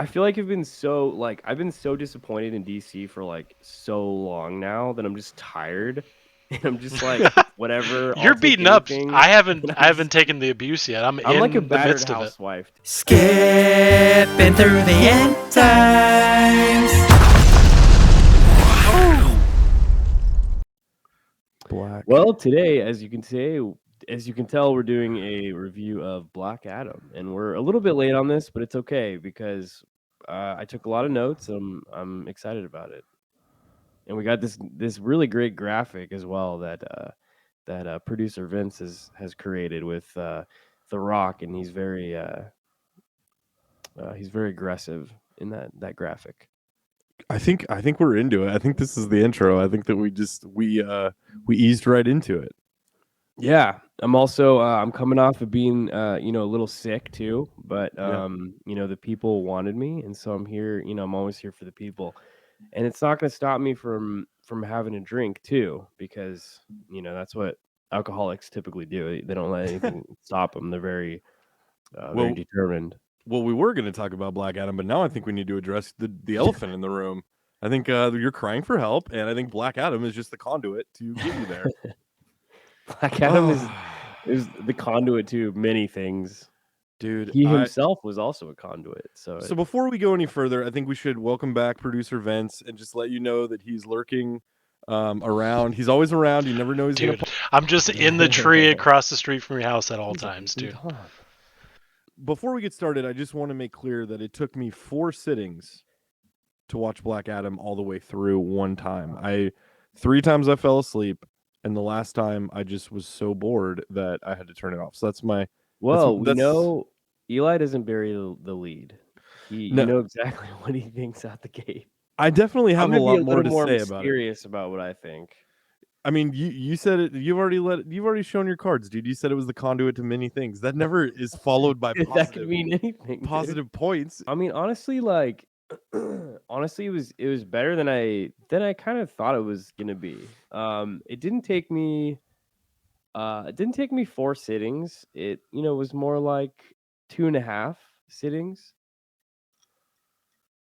I feel like I've been so disappointed in DC for like so long now that I'm just tired, and I'm just like, whatever, I'll You're take beaten up. anything. I And haven't I haven't taken the abuse yet. I'm I'm like a in the battered midst of it. housewife. Skipping through the end times. Black. Well, today, as you can tell, we're doing a review of Black Adam, and we're a little bit late on this, but it's okay because I took a lot of notes. And I'm excited about it, and we got this really great graphic as well that producer Vince has created with The Rock, and he's very aggressive in that graphic. I think we're into it. I think this is the intro. I think that we eased right into it. Yeah, I'm also I'm coming off of being a little sick too, but Yeah. the people wanted me, and so I'm here. I'm always here for the people, and it's not going to stop me from having a drink too, because that's what alcoholics typically do. They don't let anything stop them. They're very very Well, determined. we were going to talk about Black Adam, but now I think we need to address the elephant in the room. I think you're crying for help, and I think Black Adam is just the conduit to get you there. Black Adam is the conduit to many things. Dude, He himself was also a conduit. So before we go any further, I think we should welcome back producer Vince and just let you know that he's lurking around. He's always around. You never know he's Dude, gonna. I'm just in the tree across the street from your house at all times, dude. Before we get started, I just want to make clear that it took me 4 sittings to watch Black Adam all the way through one time. 3 times I fell asleep, and the last time I just was so bored that I had to turn it off. So that's my. Well, we that's know Eli doesn't bury the lead. You No. know exactly what he thinks out the gate. I definitely have I'm a gonna be lot a more little to more say about it. mysterious about what I think. I mean, you said it. You've already shown your cards, dude. You said it was the conduit to many things. That never is followed by That could mean anything. positive points. I mean, honestly, like, honestly, it was better than I kind of thought it was gonna be. It didn't take me 4 sittings. It was more like 2.5 sittings.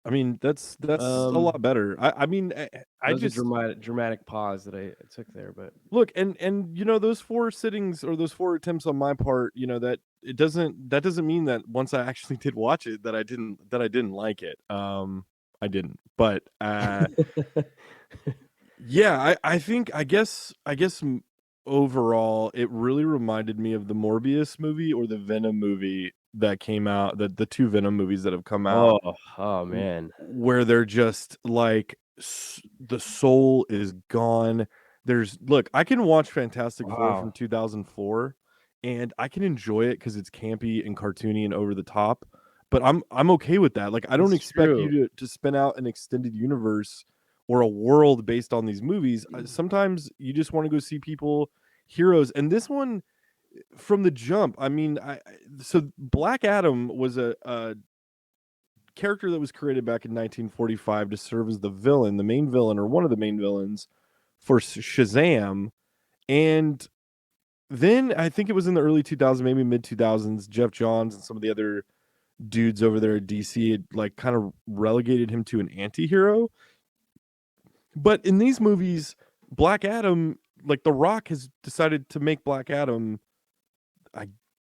I mean, that's a lot better. I mean, I was just a dramatic pause that I took there, but look and those 4 sittings or those 4 attempts on my part, that doesn't mean that once I actually did watch it that I didn't like it. I didn't, but yeah, I guess overall it really reminded me of the Morbius movie or the Venom movie that came out, the 2 Venom movies that have come out. Oh man, where they're just like the soul is gone. Look, I can watch Fantastic Four from 2004 and I can enjoy it because it's campy and cartoony and over the top, but I'm okay with that. Like, I don't expect you to spin out an extended universe or a world based on these movies. Sometimes you just want to go see heroes, and this one from the jump, I mean, so Black Adam was a character that was created back in 1945 to serve as the main villain or one of the main villains for Shazam. And then I think it was in the early 2000s, maybe mid 2000s, Jeff Johns and some of the other dudes over there at DC had like kind of relegated him to an anti-hero. But in these movies, Black Adam, like The Rock has decided to make Black Adam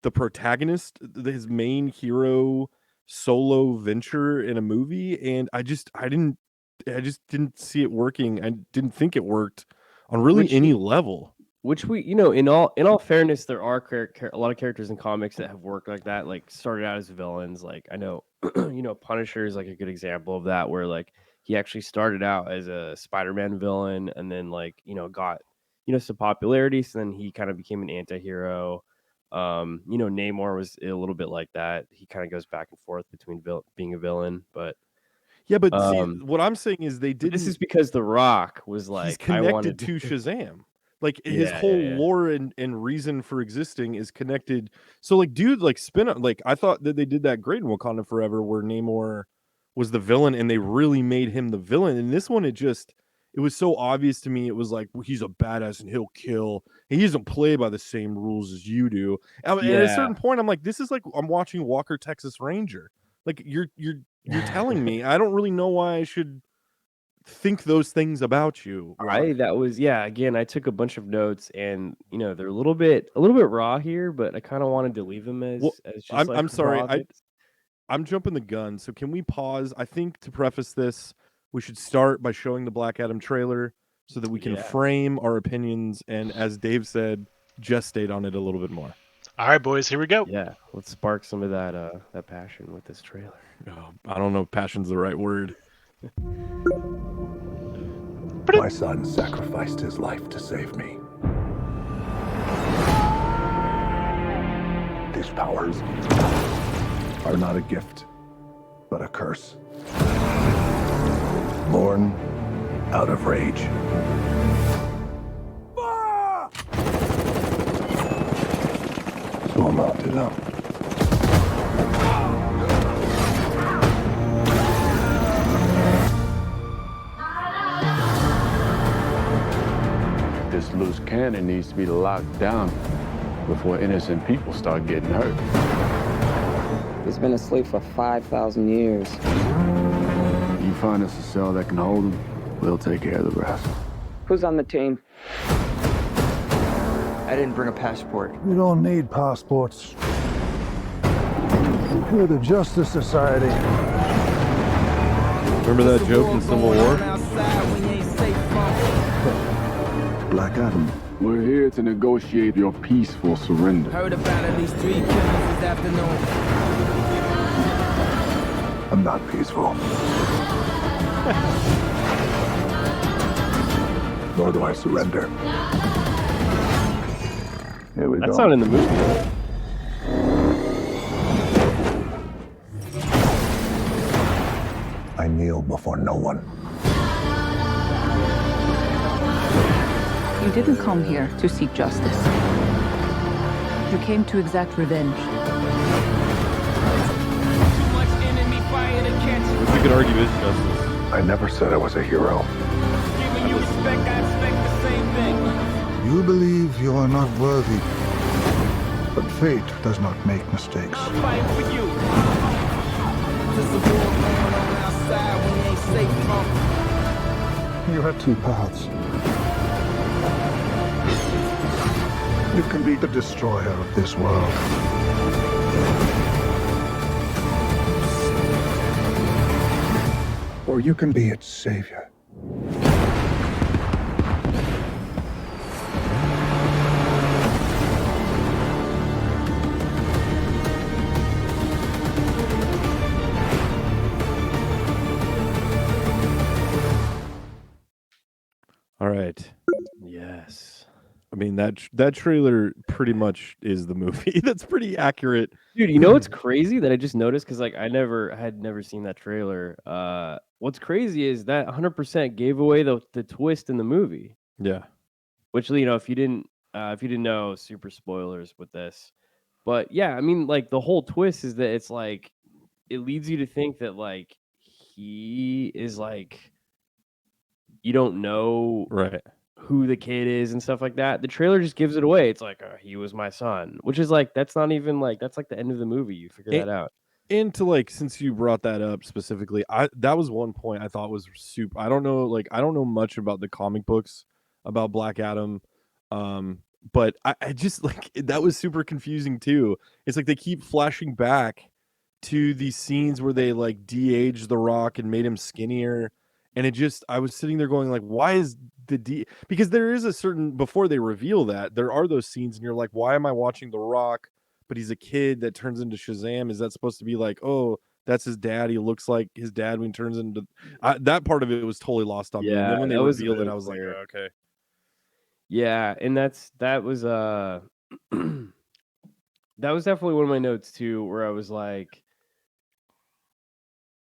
the protagonist, his main hero solo venture in a movie, and I just didn't see it working. I didn't think it worked on really any level. Which we, in all fairness, there are a lot of characters in comics that have worked like that, like started out as villains. Like I know, Punisher is like a good example of that, where like he actually started out as a Spider-Man villain, and then like got some popularity, so then he kind of became an anti-hero. Namor was a little bit like that. He kind of goes back and forth between being a villain, but yeah, but see, what I'm saying is they didn't. This is because The Rock was like, he's connected to Shazam. Like his whole lore and reason for existing is connected. So like, dude, like like I thought that they did that great in Wakanda Forever, where Namor was the villain and they really made him the villain. And this one, it was so obvious to me. It was like, well, he's a badass and he'll kill. And he doesn't play by the same rules as you do. And at a certain point, I'm like, this is like I'm watching Walker Texas Ranger. Like you're you're telling me. I don't really know why I should think those things about you, Rock. Again, I took a bunch of notes, and they're a little bit raw here, but I kind of wanted to leave them Well, as just like I'm sorry. raw bits. I'm jumping the gun. So can we pause? I think to preface this, we should start by showing the Black Adam trailer so that we can frame our opinions and, as Dave said, gestate on it a little bit more. All right, boys, here we go. Yeah, let's spark some of that passion with this trailer. Oh, I don't know if passion's the right word. My son sacrificed his life to save me. These powers are not a gift, but a curse. Born out of rage. So I'm out to them. This loose cannon needs to be locked down before innocent people start getting hurt. He's been asleep for 5,000 years. You find us a cell that can hold him, we'll take care of the rest. Who's on the team? I didn't bring a passport. You don't need passports. We're the Justice Society. Remember that joke in Civil War? Black Adam. We're here to negotiate your peaceful surrender. Heard about at least 3 killings this afternoon. I'm not peaceful. Nor do I surrender. Here we go. That's not in the movie. I kneel before no one. You didn't come here to seek justice. You came to exact revenge. Which you could argue is justice. I never said I was a hero. You believe you are not worthy. But fate does not make mistakes. You have 2 paths. You can be the destroyer of this world. Or you can be its savior. All right. Yes. I mean, that trailer pretty much is the movie. That's pretty accurate. Dude, you know what's crazy that I just noticed? Because like I had never seen that trailer. What's crazy is that 100% gave away the twist in the movie. Yeah. Which if you didn't know, super spoilers with this. But yeah, I mean, like the whole twist is that it's like it leads you to think that like he is like you don't know Right. who the kid is and stuff like that. The trailer just gives it away. It's like, he was my son, which is like, that's not even like, that's like the end of the movie. You figure that out. And to like, since you brought that up specifically, that was one point I thought was super. I don't know much about the comic books about Black Adam. But I just like, that was super confusing too. It's like they keep flashing back to these scenes where they like de-aged The Rock and made him skinnier. And I was sitting there going like, why is because there is a certain, before they reveal that, there are those scenes and you're like, why am I watching The Rock, but he's a kid that turns into Shazam? Is that supposed to be like, oh, that's his dad, he looks like his dad when he turns into... that part of it was totally lost on me. And then when they revealed it, I was like, oh, okay. Yeah, and that was that was definitely one of my notes too, where I was like,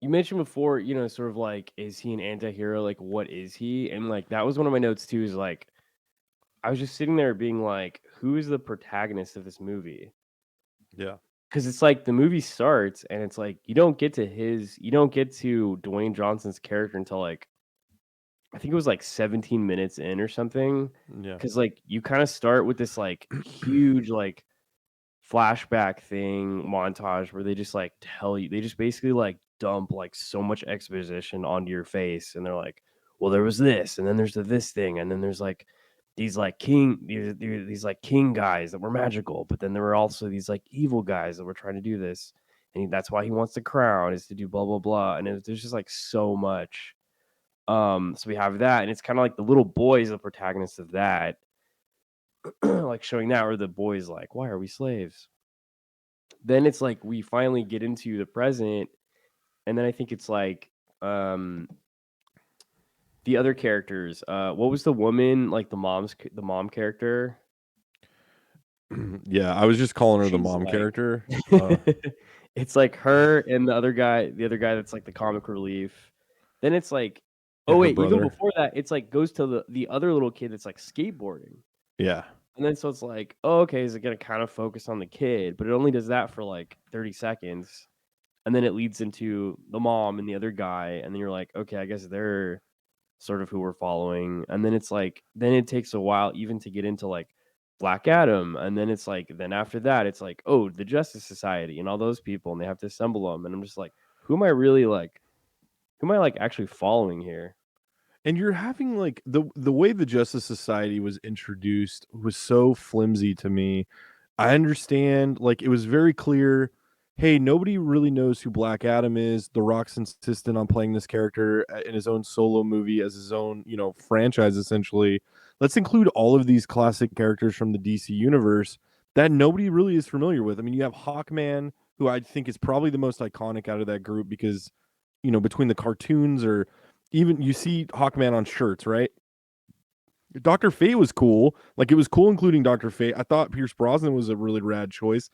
you mentioned before, sort of like, is he an anti-hero? Like, what is he? And like, that was one of my notes too, is like, I was just sitting there being like, who is the protagonist of this movie? Yeah. Because it's like the movie starts and it's like, you don't get to Dwayne Johnson's character until like, I think it was like 17 minutes in or something. Yeah. Because like, you kind of start with this like huge like flashback thing montage where they just like they just basically like dump like so much exposition onto your face, and they're like, well, there was this, and then there's this thing, and then there's like these like these like king guys that were magical, but then there were also these like evil guys that were trying to do this, and that's why he wants the crown, is to do blah blah blah, and there's just like so much. So we have that, and it's kind of like the little boys, the protagonists of that, like showing that, or the boys like, why are we slaves? Then it's like we finally get into the present, and then I think it's like the other characters. What was the woman, like the mom character? Yeah, I was just calling her the She's mom like character. it's like her and the other guy that's like the comic relief. Then it's like, oh her wait, even brother. before that, it's like goes to the other little kid that's like skateboarding. Yeah. And then so it's like, oh, okay, is it gonna kind of focus on the kid? But it only does that for like 30 seconds. And then it leads into the mom and the other guy, and then you're like, okay, I guess they're sort of who we're following. And then it's like, then it takes a while even to get into like Black Adam, and then it's like, then after that, it's like, oh, the Justice Society and all those people, and they have to assemble them. And I'm just like, who am I really like? Who am I like actually following here? And you're having like the way the Justice Society was introduced was so flimsy to me. I understand, like, it was very clear, hey, nobody really knows who Black Adam is. The Rock's insistent on playing this character in his own solo movie as his own, franchise essentially. Let's include all of these classic characters from the DC universe that nobody really is familiar with. I mean, you have Hawkman, who I think is probably the most iconic out of that group because, between the cartoons, or even you see Hawkman on shirts, right? Dr. Fate was cool. Like, it was cool including Dr. Fate. I thought Pierce Brosnan was a really rad choice.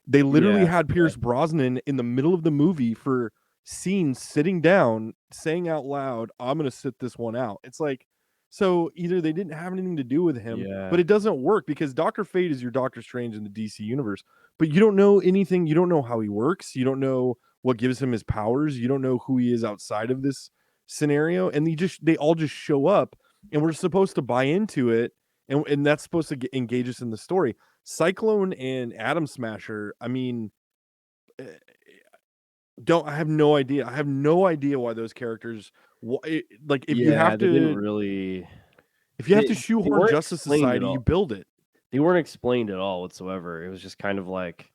They literally had Pierce Brosnan in the middle of the movie for scenes sitting down, saying out loud, I'm going to sit this one out. It's like, so either they didn't have anything to do with him, but it doesn't work because Dr. Fate is your Doctor Strange in the DC universe, but you don't know anything. You don't know how he works. You don't know what gives him his powers. You don't know who he is outside of this scenario. And they all just show up, and we're supposed to buy into it. And that's supposed to engage us in the story. Cyclone and Atom Smasher, I mean, I have no idea. I have no idea why those characters, like, if you have to, didn't really, if you have to shoehorn Justice Society, you build it. They weren't explained at all whatsoever. It was just kind of like,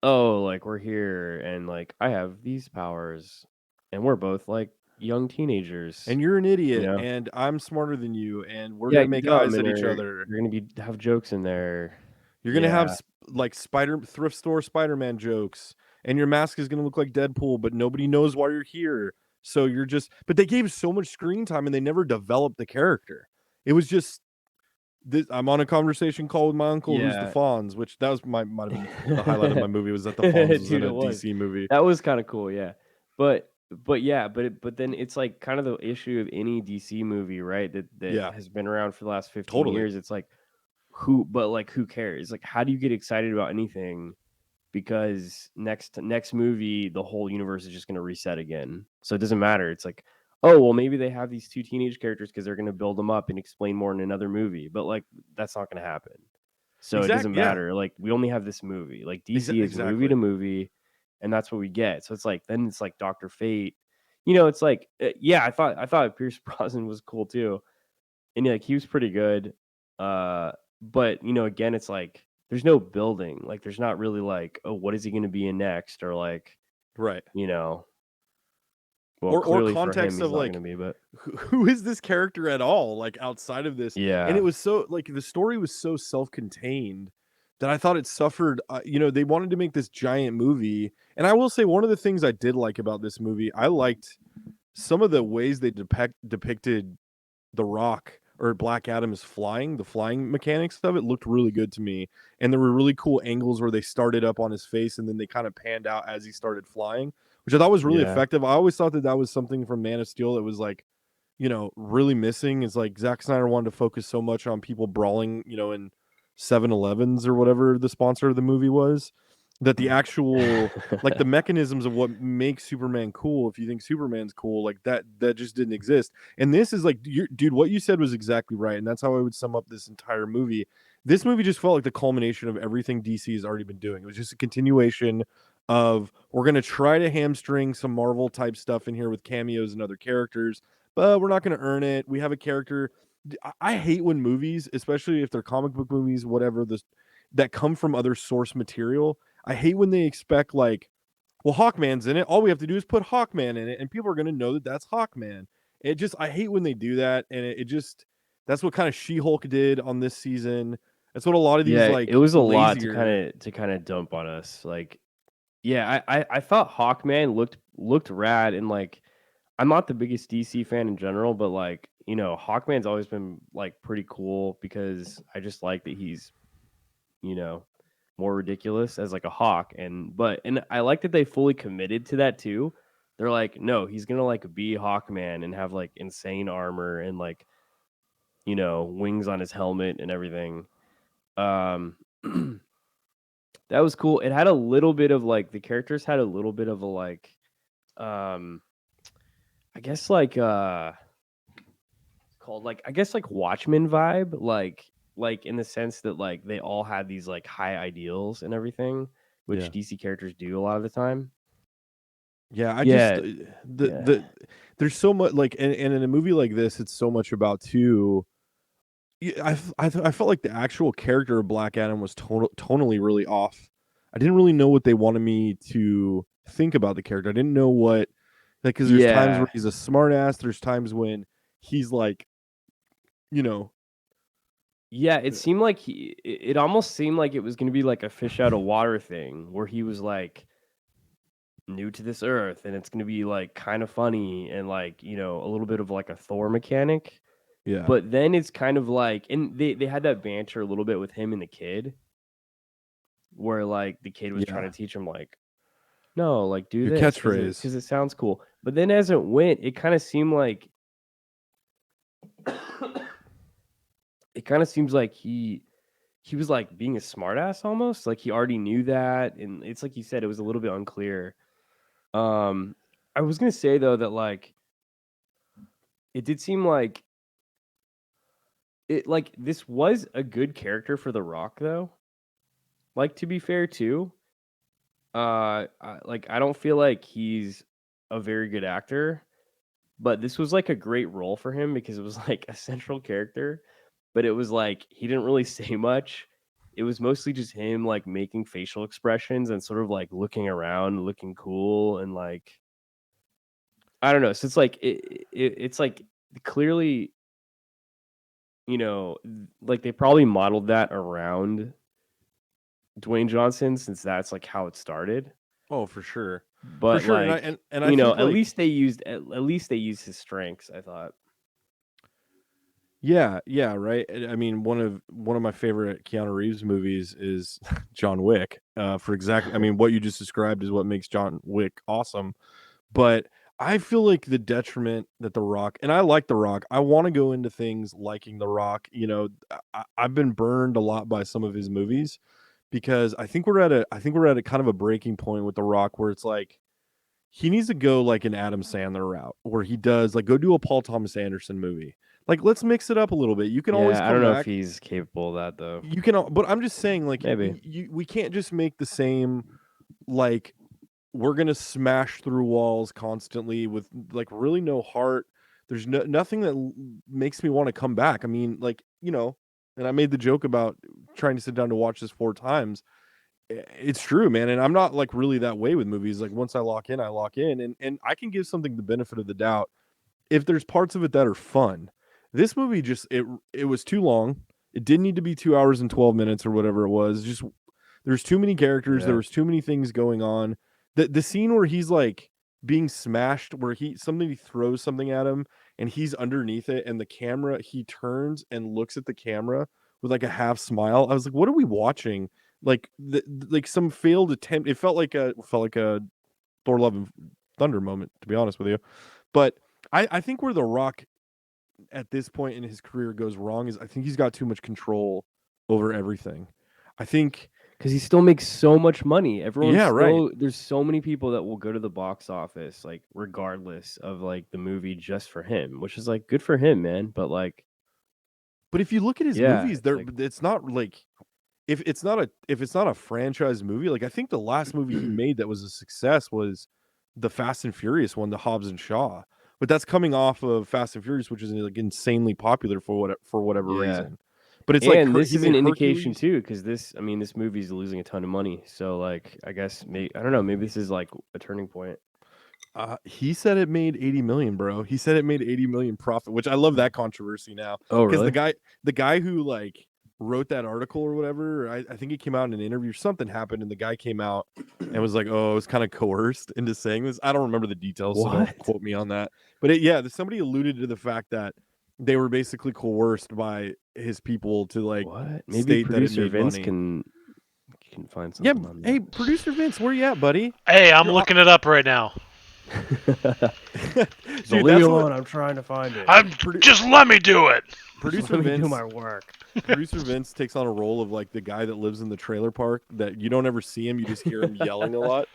oh, like, we're here, and like, I have these powers, and we're both like young teenagers, and you're an idiot, and I'm smarter than you, and we're gonna make dumb, eyes at each other. You're gonna have jokes in there. You're gonna have like thrift store Spider-Man jokes, and your mask is gonna look like Deadpool, but nobody knows why you're here. So you're just, but they gave so much screen time and they never developed the character. It was just this. I'm on a conversation call with my uncle who's the Fonz, which that was might have been the highlight of my movie, was that the Fonz was in a DC movie. That was kind of cool, yeah. But then it's like kind of the issue of any DC movie, right? That has been around for the last 15 years. It's like, who cares? Like, how do you get excited about anything? Because next movie, the whole universe is just going to reset again. So it doesn't matter. It's like, oh, well, maybe they have these two teenage characters because they're going to build them up and explain more in another movie. But like, that's not going to happen. So it doesn't matter. Like, we only have this movie. Like, DC is movie to movie, and that's what we get. So it's like, then it's like Dr. Fate. It's like, I thought Pierce Brosnan was cool too, and like, he was pretty good. But again, it's like, there's no building. Like, there's not really like, oh, what is he going to be in next, or like, right? Well, or context of like, but who is this character at all? Like, outside of this, And it was so like, the story was so self-contained that I thought it suffered. They wanted to make this giant movie, and I will say one of the things I did like about this movie, I liked some of the ways they depicted The Rock or Black Adam's the flying mechanics of it looked really good to me. And there were really cool angles where they started up on his face and then they kind of panned out as he started flying, which I thought was really effective. I always thought that was something from Man of Steel that was like, really missing. Is like Zack Snyder wanted to focus so much on people brawling, in 7-Elevens or whatever the sponsor of the movie was, that the actual like the mechanisms of what makes Superman cool, if you think Superman's cool, like that just didn't exist. And this is like, dude, what you said was exactly right, and that's how I would sum up this entire movie. This movie just felt like the culmination of everything DC has already been doing. It was just a continuation of we're going to try to hamstring some Marvel type stuff in here with cameos and other characters, but we're not going to earn it. We have a character. I hate when movies, especially if they're comic book movies, whatever, that come from other source material. I hate when they expect like, well, Hawkman's in it. All we have to do is put Hawkman in it, and people are going to know that that's Hawkman. I hate when they do that, and that's what kind of She-Hulk did on this season. That's what a lot of these like it was a lot lazier... to kind of dump on us. Like, yeah, I thought Hawkman looked rad, and like I'm not the biggest DC fan in general, but like, you know, Hawkman's always been like pretty cool because I just like that he's, you know, more ridiculous as like a hawk. And I like that they fully committed to that too. They're like, no, he's gonna like be Hawkman and have like insane armor and like, you know, wings on his helmet and everything. Um that was cool. It had a little bit of like the characters had a little bit of a like I guess like called like I guess like Watchmen vibe, like in the sense that like they all had these like high ideals and everything, which Yeah. DC characters do a lot of the time. Yeah, I Yeah, just there's so much like, and in a movie like this, it's so much about too. I felt like the actual character of Black Adam was tonally really off. I didn't really know what they wanted me to think about the character. I didn't know what, like, because there's times where he's a smartass. There's times when he's like, you know, yeah. It seemed like it almost seemed like it was going to be like a fish out of water thing, where he was like new to this earth, and it's going to be like kind of funny and like, you know, a little bit of like a Thor mechanic. yeah. But then it's kind of like, and they had that banter a little bit with him and the kid, where like the kid was trying to teach him like, no, like do Your this catchphrase. because it sounds cool. But then as it went, it kind of seemed like it kind of seems like he was like being a smartass almost, like he already knew that, and it's like you said, it was a little bit unclear. I was gonna say though that like it did seem like this was a good character for The Rock though. Like, to be fair too, I don't feel like he's a very good actor, but this was like a great role for him because it was like a central character, but it was like he didn't really say much. It was mostly just him like making facial expressions and sort of like looking around, looking cool, and like I don't know. So it's like it's like clearly, you know, like they probably modeled that around Dwayne Johnson since that's like how it started. Oh, for sure. But For sure. like, And I you know, think, like, at least they used his strengths, I thought. yeah, right. I mean, one of my favorite Keanu Reeves movies is John Wick. For exactly, I mean, what you just described is what makes John Wick awesome. But I feel like the detriment that The Rock, and I like The Rock. I want to go into things liking The Rock. You know, I've been burned a lot by some of his movies because I think we're at a kind of a breaking point with The Rock where it's like he needs to go like an Adam Sandler route where he does like go do a Paul Thomas Anderson movie. Like, let's mix it up a little bit. You can always Yeah, I come don't know if back. he's capable of that though. You can, but I'm just saying, like, Maybe. we can't just make the same, like, we're gonna smash through walls constantly with like really no heart. There's nothing that makes me want to come back. I mean, like, you know, and I made the joke about trying to sit down to watch this 4 times. It's true, man, and I'm not like really that way with movies. Like, once I lock in, and I can give something the benefit of the doubt if there's parts of it that are fun. This movie just it was too long. It didn't need to be 2 hours and 12 minutes or whatever it was. Just there's too many characters. Yeah. There was too many things going on. The scene where he's like being smashed, where somebody throws something at him and he's underneath it, and the camera, he turns and looks at the camera with like a half smile. I was like, what are we watching? Like like some failed attempt. It felt like a Thor: Love and Thunder moment, to be honest with you. But I think where The Rock at this point in his career goes wrong is I think he's got too much control over everything. I think because he still makes so much money. right. There's so many people that will go to the box office like regardless of like the movie just for him, which is like good for him, man. But like, But if you look at his yeah, movies, it's like, it's not like if it's not a franchise movie, like I think the last movie he made that was a success was the Fast and Furious one, the Hobbs and Shaw. But that's coming off of Fast and Furious, which is like insanely popular for whatever Yeah. reason. But it's And like this he is an made indication Hercules. too, because this movie's losing a ton of money. So like, I guess I don't know, maybe this is like a turning point. He said it made 80 million, bro. He said it made 80 million profit, which I love that controversy now. Oh, Because really? the guy who like wrote that article or whatever, I think he came out in an interview. Something happened, and the guy came out and was like, "Oh, I was kind of coerced into saying this." I don't remember the details, so don't What? quote me on that. But somebody alluded to the fact that they were basically coerced by his people to like What? Maybe state that it producer made Vince money. can find Yeah, something on hey, that. producer Vince, where you at, buddy? Hey, I'm You're looking it up right now. So Dude, leave me that's what alone. I'm trying to find it. Just let me do it. producer Let me do Vince. my work. Producer Vince takes on a role of like the guy that lives in the trailer park that you don't ever see him, you just hear him yelling a lot.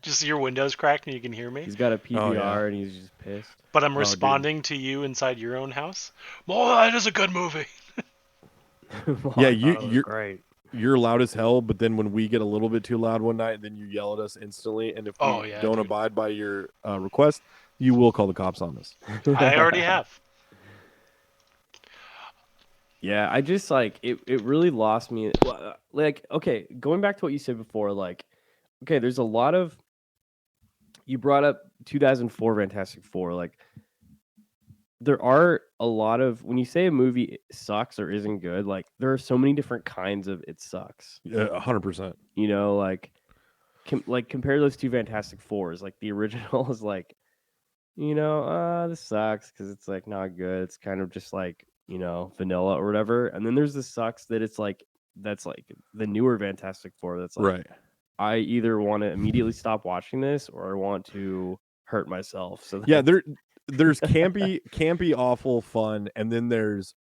Just your windows cracked and you can hear me. He's got a PVR Oh, yeah. and he's just pissed. But I'm dude. responding to you inside your own house. Well, that is a good movie. Well, Yeah, I thought it was great. you're loud as hell, but then when we get a little bit too loud one night, then you yell at us instantly, and if Oh, we yeah, don't dude. abide by your request, you will call the cops on us. I already have. Yeah, I just like it really lost me. Like, okay, going back to what you said before, like, okay, there's a lot of, you brought up 2004 Fantastic Four. Like, there are a lot of, when you say a movie sucks or isn't good, like, there are so many different kinds of it sucks. Yeah, 100%. You know, like, compare those two Fantastic Fours. Like, the original is like, you know, this sucks because it's like not good. It's kind of just like, you know, vanilla or whatever. And then there's the sucks that it's like, that's like the newer Fantastic Four. That's like, Right. I either want to immediately stop watching this or I want to hurt myself. So Yeah, there's campy, awful fun, and then there's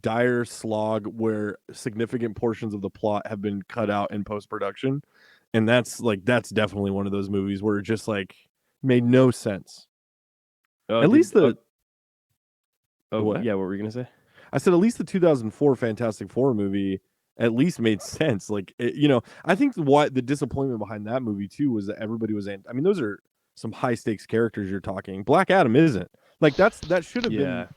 dire slog where significant portions of the plot have been cut out in post-production. And that's definitely one of those movies where it just like made no sense. At least the what? Yeah, what were you gonna say? I said at least the 2004 Fantastic Four movie at least made sense. Like, I think what the disappointment behind that movie too was that everybody was I mean, those are some high stakes characters you're talking. Black Adam isn't. Like that should have been.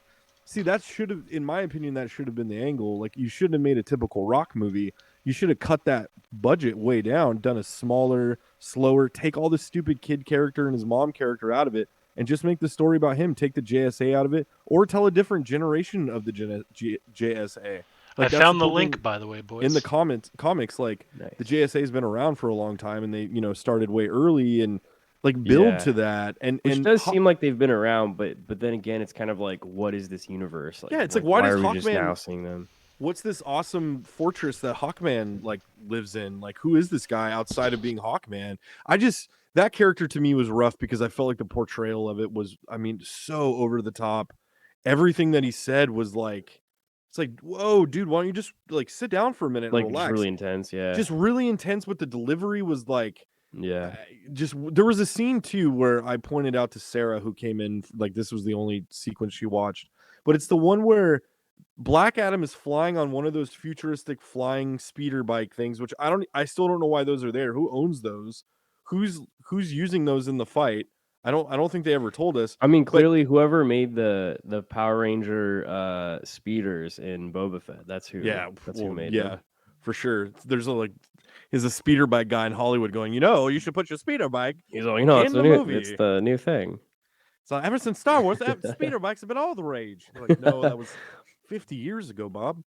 See, that should have, in my opinion, that should have been the angle. Like, you shouldn't have made a typical Rock movie. You should have cut that budget way down, done a smaller, slower, take all the stupid kid character and his mom character out of it, and just make the story about him. Take the JSA out of it, or tell a different generation of the JSA. I Like, found the link, by the way, boys. in the comics. Like, Nice. the JSA has been around for a long time, and they started way early and like build to that. And Which does seem like they've been around, but then again, it's kind of like, what is this universe? Like, yeah, it's like why does are we just Hawkman now seeing them? What's this awesome fortress that Hawkman like lives in? Like, who is this guy outside of being Hawkman? That character to me was rough because I felt like the portrayal of it was, I mean, so over the top. Everything that he said was like, it's like, whoa, dude, why don't you just like sit down for a minute and Like, relax? just really intense, yeah. Just really intense, but the delivery was like, yeah. there was a scene too where I pointed out to Sarah, who came in, like, this was the only sequence she watched, but it's the one where Black Adam is flying on one of those futuristic flying speeder bike things, which I still don't know why those are there. Who owns those? Who's using those in the fight? I don't think they ever told us. I mean, clearly, whoever made the Power Ranger speeders in Boba Fett, that's who. Yeah, who made yeah, them. for sure. There's a speeder bike guy in Hollywood going, you should put your speeder bike. He's like, it's the movie. It's the new thing. So ever since Star Wars, speeder bikes have been all the rage. Like, no, that was 50 years ago, Bob.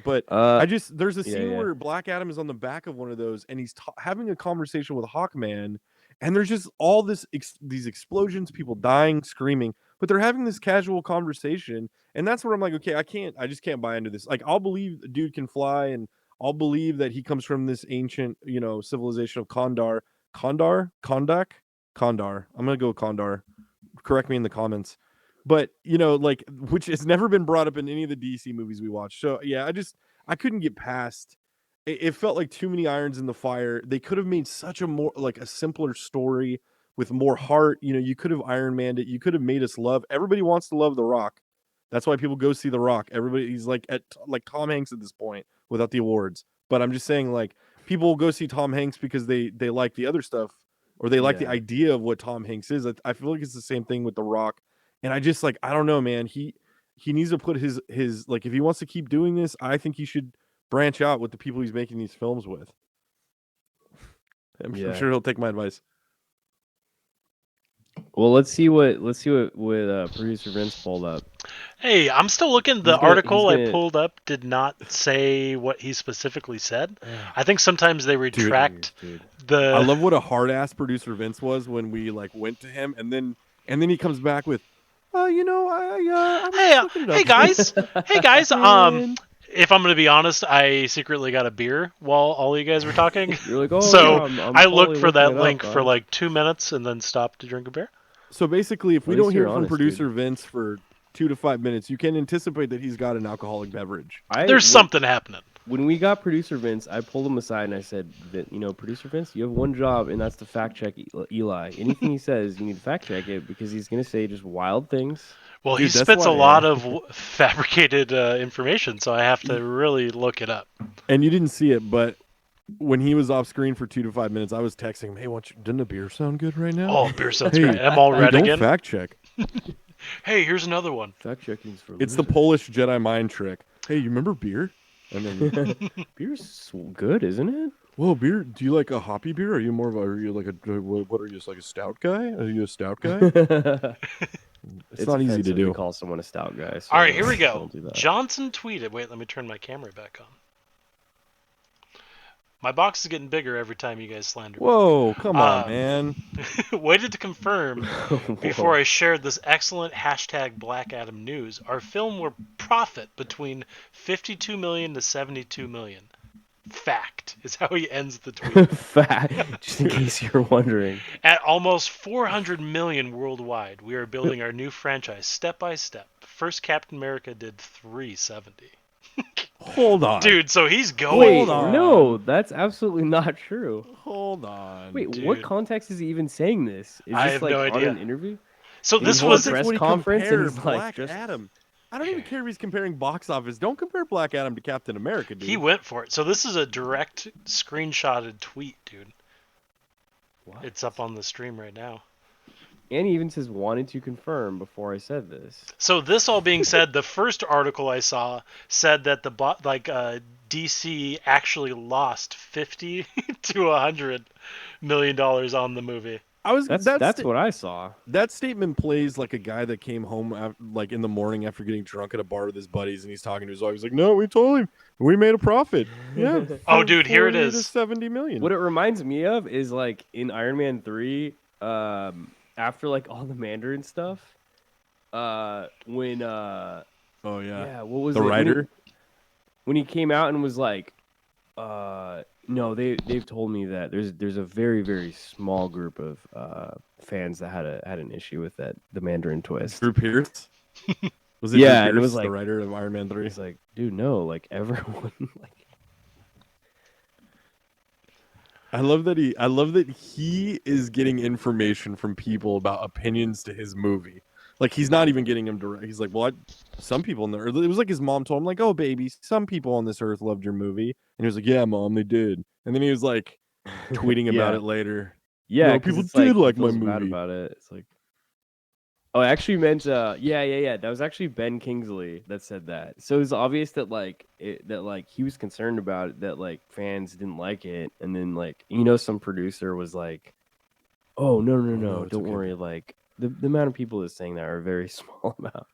But there's a scene where Black Adam is on the back of one of those and he's having a conversation with Hawkman, and there's just all these explosions, people dying, screaming, but they're having this casual conversation, and that's where I'm like, okay, I just can't buy into this. Like, I'll believe the dude can fly, and I'll believe that he comes from this ancient, civilization of Kandar. I'm gonna go with Kandar. Correct me in the comments. But, like, which has never been brought up in any of the DC movies we watched. So, yeah, I couldn't get past. It felt like too many irons in the fire. They could have made such a simpler story with more heart. You could have Iron Manned it. You could have made us love. Everybody wants to love The Rock. That's why people go see The Rock. Everybody, he's like Tom Hanks at this point. without the awards. But I'm just saying, like, people will go see Tom Hanks because they like the other stuff, or they like the idea of what Tom Hanks is. I feel like it's the same thing with The Rock. And I just, like, I don't know, man. He needs to put his like, if he wants to keep doing this, I think he should branch out with the people he's making these films with. I'm sure he'll take my advice. Well, let's see what producer Vince pulled up. Hey, I'm still looking. The article I pulled up did not say what he specifically said. I think sometimes they retract the. I love what a hard ass producer Vince was when we like went to him, and then he comes back with, you know, hey guys, if I'm going to be honest, I secretly got a beer while all you guys were talking. You're like, oh, so I'm I looked for that link up, for like 2 minutes and then stopped to drink a beer. So basically, if we don't hear from producer Vince for 2 to 5 minutes, you can anticipate that he's got an alcoholic beverage. There's something happening. When we got producer Vince, I pulled him aside and I said, you know, producer Vince, you have one job, and that's to fact check Eli. Anything he says, you need to fact check it because he's going to say just wild things. Well, dude, he spits a lot of fabricated information, so I have to really look it up. And you didn't see it, but when he was off screen for 2 to 5 minutes, I was texting him, "Hey, didn't the beer sound good right now?" Oh, beer sounds great. I'm all red again. Don't fact check. Hey, here's another one. Fact checking's for It's the Polish Jedi mind trick. Hey, you remember beer? And then beer's good, isn't it? Well, beer. Do you like a hoppy beer? Are you more of a? Are you like a? What are you? Like a stout guy? Are you a stout guy? It's not easy to do. To call someone a stout guy. So all right, here we go. Johnson tweeted. Wait, let me turn my camera back on. My box is getting bigger every time you guys slander me. Whoa, come on, man. Waited to confirm before I shared this excellent hashtag Black Adam news. Our film will profit between 52 million to 72 million. Fact is how he ends the tweet. Fact, just in case you're wondering. At almost 400 million worldwide, we are building our new franchise step by step. First Captain America did 370. Hold on. Dude, so he's going. Wait, no, that's absolutely not true. Hold on. Wait, dude. What context is he even saying this? Is I this have like no on idea. An interview? So this was a press conference and he's Black like just Adam. I don't even care if he's comparing box office. Don't compare Black Adam to Captain America, dude. He went for it. So this is a direct screenshotted tweet, dude. What? It's up on the stream right now. And he even says wanted to confirm before I said this. So this all being said, the first article I saw said that DC actually lost $50 to $100 million on the movie. That's what I saw. That statement plays like a guy that came home like in the morning after getting drunk at a bar with his buddies, and he's talking to his wife. He's like, "No, we told him we made a profit." Yeah. Oh, dude, here it is. To 70 million. What it reminds me of is like in Iron Man 3, after like all the Mandarin stuff, when oh yeah, what was the writer when he came out and was like, no, they've told me that there's a very, very small group of fans that had an issue with the Mandarin twist. Drew Pearce? Was it? Yeah, Drew Pearce, and it was like the writer of Iron Man 3. He's like, dude, no, like everyone like. I love that he is getting information from people about opinions to his movie. Like, he's not even getting them direct. He's like, well, some people in the earth, it was like his mom told him, like, oh, baby, some people on this earth loved your movie. And he was like, yeah, Mom, they did. And then he was like tweeting about it later. Yeah, no, people did like my movie. Bad about it. It's like, oh, I actually meant, yeah. That was actually Ben Kingsley that said that. So it was obvious that he was concerned about it, that like fans didn't like it, and then like some producer was like, oh no, don't worry, like the amount of people that's saying that are a very small amount.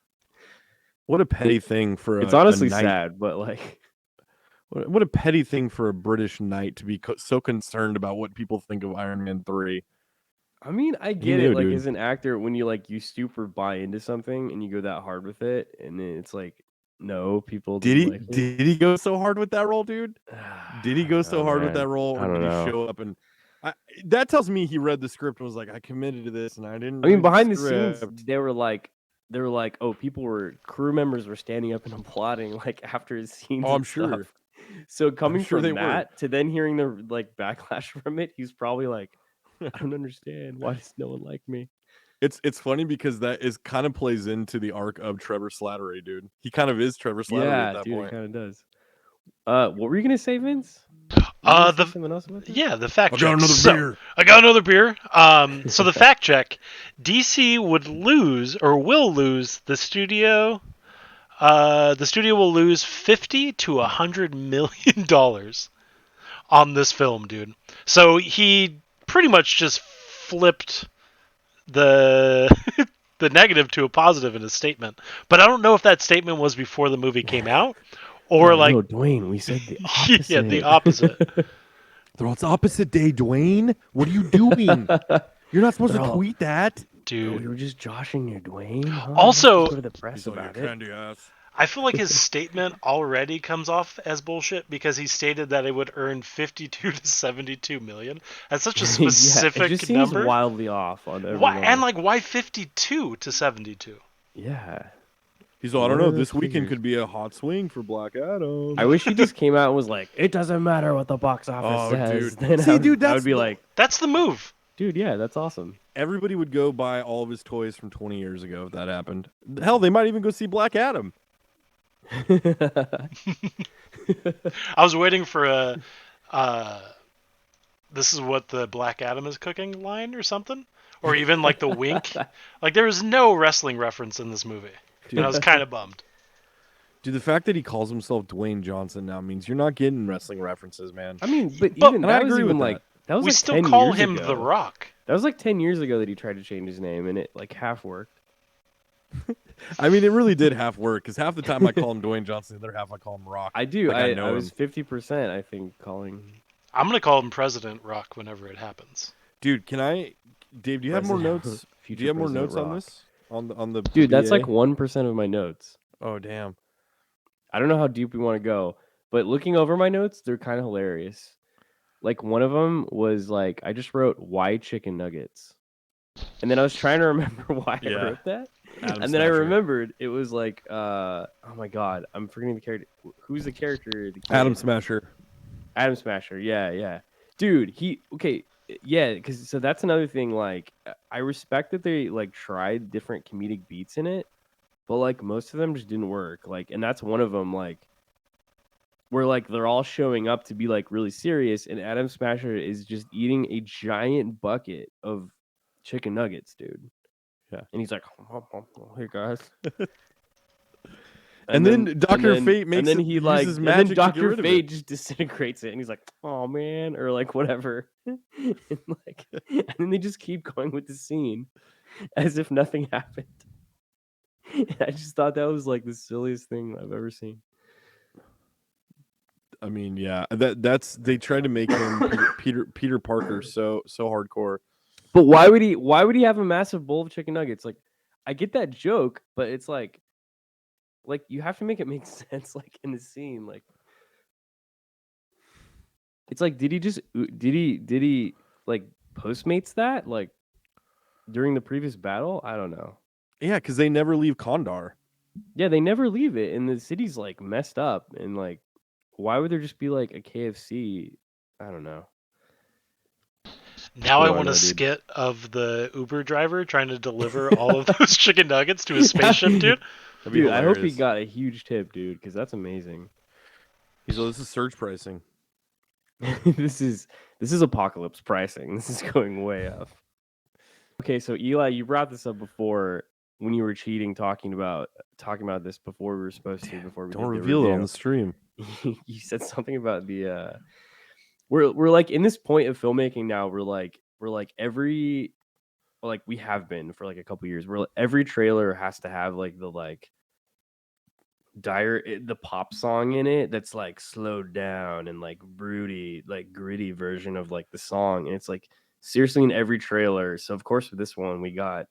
What a petty thing for it's honestly sad, but like. What a petty thing for a British knight to be so concerned about what people think of Iron Man 3. I mean, I get it. Like, as an actor, when you super buy into something and you go that hard with it, and then it's like, no, people did he go so hard with that role, dude? Did he go so hard with that role, or did he show up and? That tells me he read the script and was like, I committed to this, and I didn't. I mean, behind the scenes, they were like, oh, crew members were standing up and applauding like after his scenes. Oh, I'm sure. So coming from that to then hearing the like backlash from it, he's probably like, I don't understand. Why does no one like me? It's funny because that is kind of plays into the arc of Trevor Slattery, dude. He kind of is Trevor Slattery at that point. He kind of does. What were you gonna say, Vince? Were you gonna say something else about that? The fact I check. got another beer. I got another beer. So the fact check: DC would lose or will lose the studio. The studio will lose $50 to $100 million on this film, dude. So he pretty much just flipped the the negative to a positive in his statement. But I don't know if that statement was before the movie came out or No, like no, Dwayne, we said the opposite. yeah, the opposite. It's opposite day, Dwayne. What are you doing? You're not supposed to Bro. tweet that. Dude. We were just joshing you, Dwayne. Huh? Also, go to the press about it. Ass. I feel like his statement already comes off as bullshit because he stated that it would earn 52 to 72 million. That's such a specific it just seems number. wildly off on every Why, level. and like, why 52 to 72? Yeah. He's all, I What don't are know. those This weekend figures? could be a hot swing for Black Adam. I wish he just came out and was like, "It doesn't matter what the box office says." Dude. Then See, dude, I that's would be like, That's the move. "Dude, yeah, that's awesome." everybody would go buy all of his toys from 20 years ago if that happened. Hell, they might even go see Black Adam. I was waiting for a this is what the Black Adam is cooking line or something. Or even like the wink. Like there was no wrestling reference in this movie. Dude. And I was kind of bummed. Dude, the fact that he calls himself Dwayne Johnson now means you're not getting wrestling references, man. I mean, but But- even And I that was agree even with like that. that was We like still 10 call years him ago. The Rock. That was like 10 years ago that he tried to change his name, and it like half worked. I mean, it really did half work because half the time I call him Dwayne Johnson, the other half I call him Rock. I do. Like, I was 50%, I think, calling. I'm going to call him President Rock whenever it happens. Dude, can I, Dave? Do you have more President- notes? future Do you have more President notes on Rock. this? On the Dude, that's BA? like 1% of my notes. Oh damn. I don't know how deep we want to go, but looking over my notes, they're kind of hilarious. Like one of them was like, I just wrote "why chicken nuggets," and then I was trying to remember why I Yeah. wrote that, Adam and then I Smasher. remembered it was like, oh my god, I'm forgetting the character. Who's the character? The kid? Adam Smasher. Adam Smasher. Yeah. Dude, yeah, because so that's another thing. Like, I respect that they like tried different comedic beats in it, but like most of them just didn't work. Like, and that's one of them. Like, where like they're all showing up to be like really serious, and Adam Smasher is just eating a giant bucket of chicken nuggets, dude. Yeah, and he's like, "Hey guys." And then Dr. Fate makes and then it, he like, uses and magic then to get Dr. rid of Fate it. just disintegrates it, and he's like, "Oh man," or like whatever, and like, and then they just keep going with the scene as if nothing happened. And I just thought that was like the silliest thing I've ever seen. I mean, yeah, that's they tried to make him Peter Parker so hardcore. But why would he have a massive bowl of chicken nuggets? Like, I get that joke, but it's like you have to make it make sense, like in the scene. Like, it's like, did he like Postmates that like during the previous battle? I don't know. Yeah, because they never leave Kandar. Yeah, they never leave it, and the city's like messed up, and like, why would there just be like a KFC? I don't know. Now Oh, I I want know, a dude. skit of the Uber driver trying to deliver all of those chicken nuggets to his spaceship, dude. That'd be Dude, I hope he hilarious. got a huge tip, dude, because that's amazing. He's like, this is surge pricing. this is apocalypse pricing. This is going way up. Okay, so Eli, you brought this up before when you were cheating, talking about this before we were supposed to. Before we Don't did the reveal it on review. the stream. You said something about the we're like in this point of filmmaking now. We're like every, like we have been for like a couple years. Every trailer has to have like the like the pop song in it that's like slowed down and like broody, like gritty version of like the song, and it's like seriously in every trailer. So of course with this one we got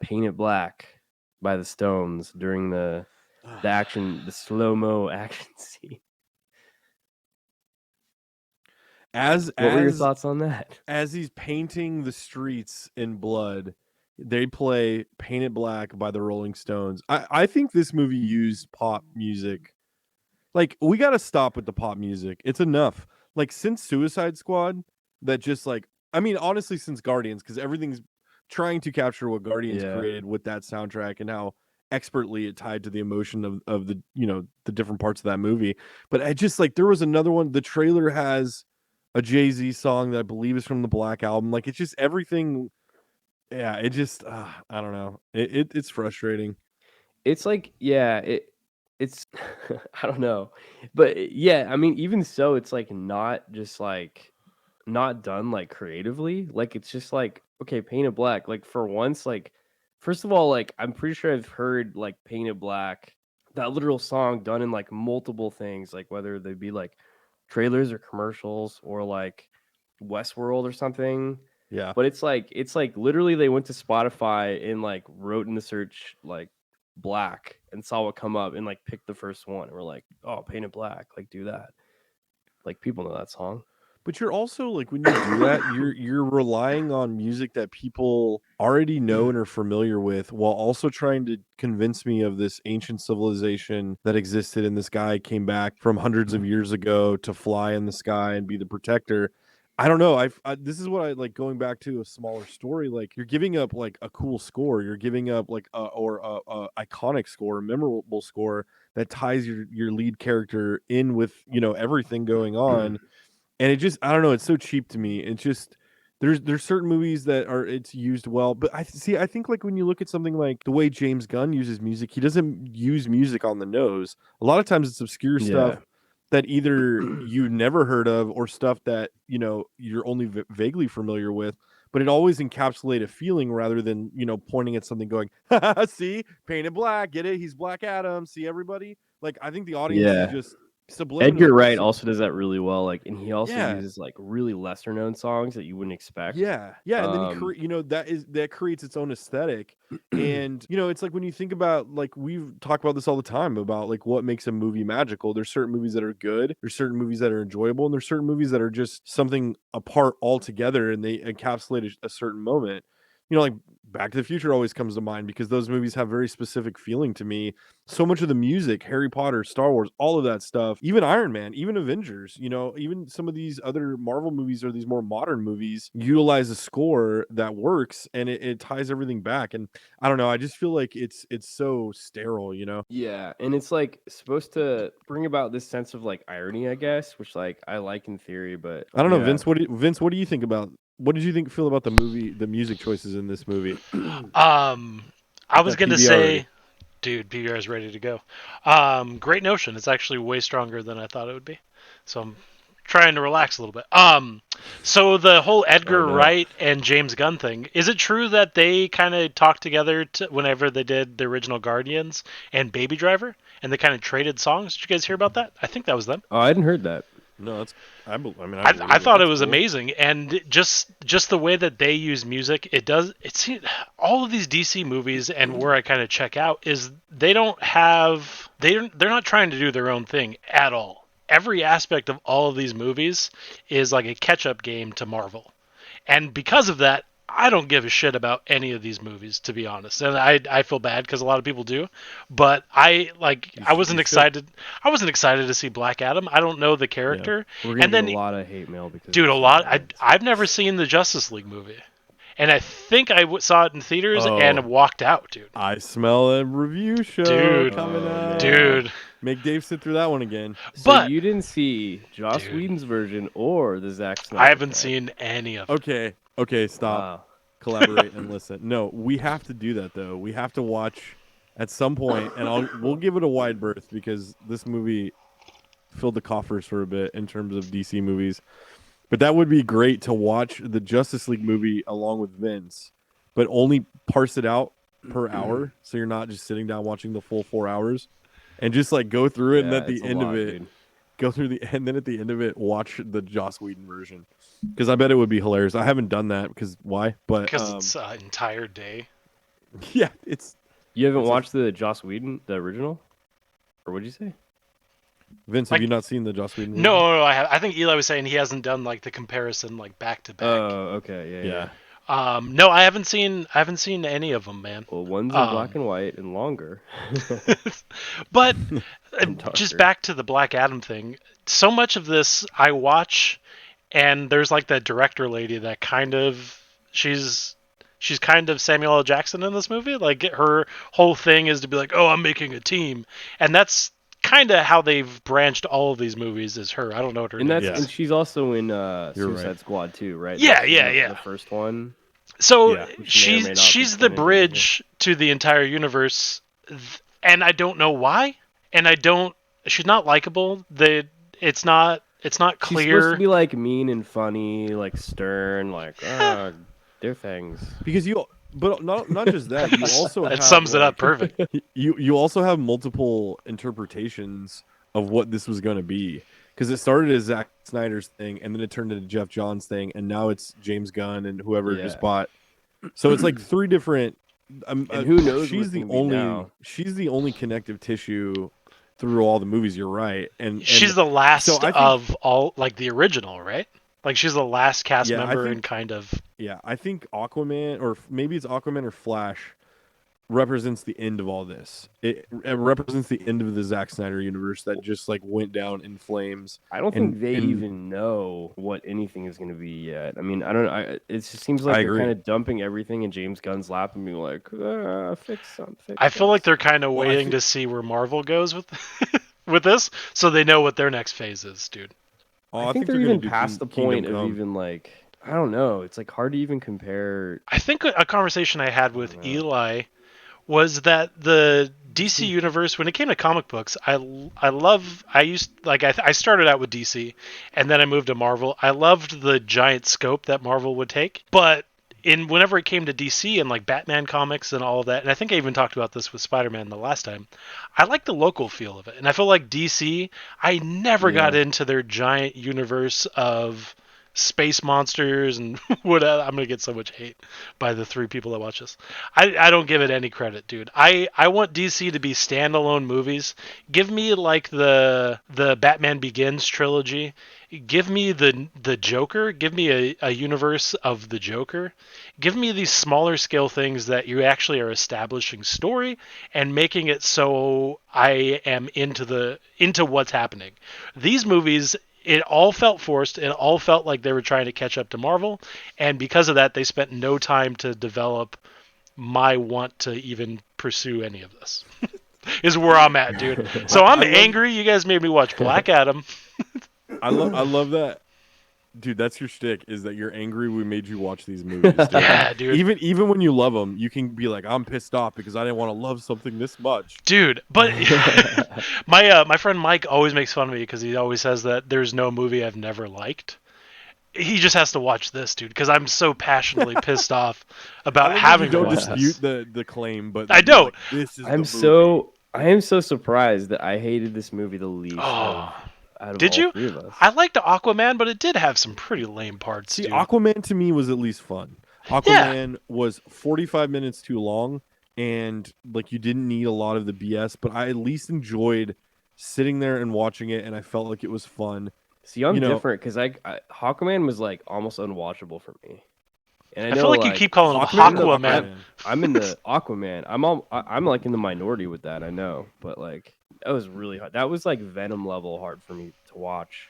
Paint It Black by the Stones during the slow-mo action scene. What were your thoughts on that? As he's painting the streets in blood, they play Paint It Black by the Rolling Stones. I think this movie used pop music. Like, we got to stop with the pop music. It's enough. Like, since Suicide Squad, that just like, I mean, honestly, since Guardians, because everything's trying to capture what Guardians created with that soundtrack and how expertly it tied to the emotion of the, you know, the different parts of that movie. But I just like, there was another one. The trailer has a Jay-Z song that I believe is from the Black Album. Like, it's just everything. Yeah, it just I don't know. It's frustrating. It's like, yeah, it's I don't know. But yeah, I mean, even so, it's like not just like not done like creatively. Like it's just like, okay, Painted Black. Like for once, like first of all, like I'm pretty sure I've heard like Painted Black, that literal song done in like multiple things, like whether they be like trailers or commercials or like Westworld or something. Yeah. But it's like literally they went to Spotify and like wrote in the search like black and saw what come up and like picked the first one and we're like, oh, Painted Black, like do that. Like people know that song. But you're also like, when you do that, you're relying on music that people already know and are familiar with, while also trying to convince me of this ancient civilization that existed, and this guy came back from hundreds of years ago to fly in the sky and be the protector. I don't know. This is what I like, going back to a smaller story. Like, you're giving up like a cool score. You're giving up like a iconic score, a memorable score that ties your lead character in with, you know, everything going on. And it just, I don't know, it's so cheap to me. It's just, there's certain movies that are, it's used well, but I think like when you look at something like the way James Gunn uses music, he doesn't use music on the nose. A lot of times it's obscure stuff that either you've never heard of, or stuff that, you know, you're only vaguely familiar with, but it always encapsulates a feeling rather than, you know, pointing at something going, see, Painted Black, get it? He's Black Adam. See, everybody? Like, I think the audience is just Edgar subliminal. Wright also does that really well. Like, and he also Yeah. uses like really lesser known songs that you wouldn't expect. Yeah, and then you know, that creates its own aesthetic. And you know, it's like when you think about, like, we've talked about this all the time about like what makes a movie magical. There's certain movies that are good, there's certain movies that are enjoyable, and there's certain movies that are just something apart altogether, and they encapsulate a certain moment. You know, like Back to the Future always comes to mind because those movies have very specific feeling to me. So much of the music, Harry Potter, Star Wars, all of that stuff, even Iron Man, even Avengers, you know, even some of these other Marvel movies or these more modern movies utilize a score that works, and it ties everything back. And I don't know, I just feel like it's so sterile, you know? Yeah, and it's like supposed to bring about this sense of like irony, I guess, which like I like in theory, but I don't know, yeah. Vince, what do you think about, what did you feel about the movie, the music choices in this movie? I was gonna say, already. dude, PBR is ready to go. Great notion. It's actually way stronger than I thought it would be. So I'm trying to relax a little bit. So the whole Edgar Wright and James Gunn thing, is it true that they kind of talked together whenever they did the original Guardians and Baby Driver, and they kind of traded songs? Did you guys hear about that? I think that was them. Oh, I hadn't heard that. No, that's, I mean, I thought it was amazing, and just the way that they use music, it's all of these DC movies, and where I kind of check out is they're not trying to do their own thing at all. Every aspect of all of these movies is like a catch-up game to Marvel, and because of that, I don't give a shit about any of these movies, to be honest. And I feel bad because a lot of people do, but I wasn't excited. I wasn't excited to see Black Adam. I don't know the character. Yeah. We're gonna get a lot of hate mail because, dude, a lot. I've never seen the Justice League movie, and I think I saw it in theaters and walked out, dude. I smell a review show coming up. Dude. Make Dave sit through that one again. So you didn't see Joss Whedon's version or the Zack Snyder? I haven't seen any of it. Okay, stop. Wow. Collaborate and listen. No, we have to do that though. We have to watch at some point, and we'll give it a wide berth because this movie filled the coffers for a bit in terms of DC movies. But that would be great to watch the Justice League movie along with Vince, but only parse it out per hour, so you're not just sitting down watching the full 4 hours, and just like go through it, and at the end of it, dude. And then at the end of it, watch the Joss Whedon version, because I bet it would be hilarious. I haven't done that because why? But because it's an entire day. Yeah, you haven't watched the Joss Whedon, the original, or what'd you say? Vince, have you not seen the Joss Whedon version? No, I think Eli was saying he hasn't done like the comparison like back to back. Oh, okay, yeah. No, I haven't seen any of them, man. Well, one's in black and white and longer. But just back to the Black Adam thing. So much of this I watch, and there's like that director lady that kind of she's she's kind of Samuel L. Jackson in this movie. Like her whole thing is to be like, oh, I'm making a team, and that's kind of how they've branched all of these movies. Is her? I don't know what her And name that's is. and she's also in You're Suicide right. Squad too, right? Yeah, She's yeah, in yeah. The first one. So Yeah. Which may or may not be she's the canon technically. bridge to the entire universe, and I don't know why. And I don't. She's not likable. It's not She's clear. supposed to be like mean and funny, like stern, like do things. Because but not just that. You also That have sums it up perfect. You also have multiple interpretations of what this was going to be, because it started as Zack Snyder's thing, and then it turned into Jeff Johns' thing, and now it's James Gunn and whoever just bought. So it's like three different. And who knows? She's the only connective tissue through all the movies. You're right, and She's the last so I think, of all, like the original, right? Like she's the last cast member and kind of. Yeah, I think Aquaman, or maybe it's Aquaman or Flash, represents the end of all this. It represents the end of the Zack Snyder universe that just like went down in flames. I don't think they even know what anything is going to be yet. I mean, I don't know. It just seems like they're kind of dumping everything in James Gunn's lap and being like, fix something. I feel like they're kind of waiting to see where Marvel goes with with this, so they know what their next phase is, dude. I think they're even past the point of even like, I don't know. It's like hard to even compare. I think a conversation I had with Eli was that the DC universe, when it came to comic books, I started out with DC, and then I moved to Marvel. I loved the giant scope that Marvel would take, but whenever it came to DC and like Batman comics and all of that, and I think I even talked about this with Spider-Man the last time, I like the local feel of it. And I feel like DC, I never got into their giant universe of space monsters and what. I'm gonna get so much hate by the 3 people that watch this. I don't give it any credit, dude. I want DC to be standalone movies. Give me like the Batman Begins trilogy. Give me the Joker. Give me a universe of the Joker. Give me these smaller scale things that you actually are establishing story and making it so I am into what's happening. These movies, it all felt forced. It all felt like they were trying to catch up to Marvel, and because of that, they spent no time to develop my want to even pursue any of this. Is where I'm at, dude. So I'm angry. You guys made me watch Black Adam. I love that, dude. That's your shtick, is that you're angry we made you watch these movies. Dude. Yeah, dude. Even when you love them, you can be like, I'm pissed off because I didn't want to love something this much, dude. But my friend Mike always makes fun of me because he always says that there's no movie I've never liked. He just has to watch this, dude, because I'm so passionately pissed off about having to watch this. You don't dispute the claim, but I don't. Like, this is I am so surprised that I hated this movie the least. Did you? I liked Aquaman, but it did have some pretty lame parts. See, dude. Aquaman to me was at least fun. Aquaman was 45 minutes too long, and like you didn't need a lot of the BS, but I at least enjoyed sitting there and watching it, and I felt like it was fun. See, I'm different because Aquaman was like almost unwatchable for me. And I feel like you keep calling him Aquaman. I'm in the Aquaman. I'm like in the minority with that. I know, but like that was really hard. That was like Venom level hard for me to watch.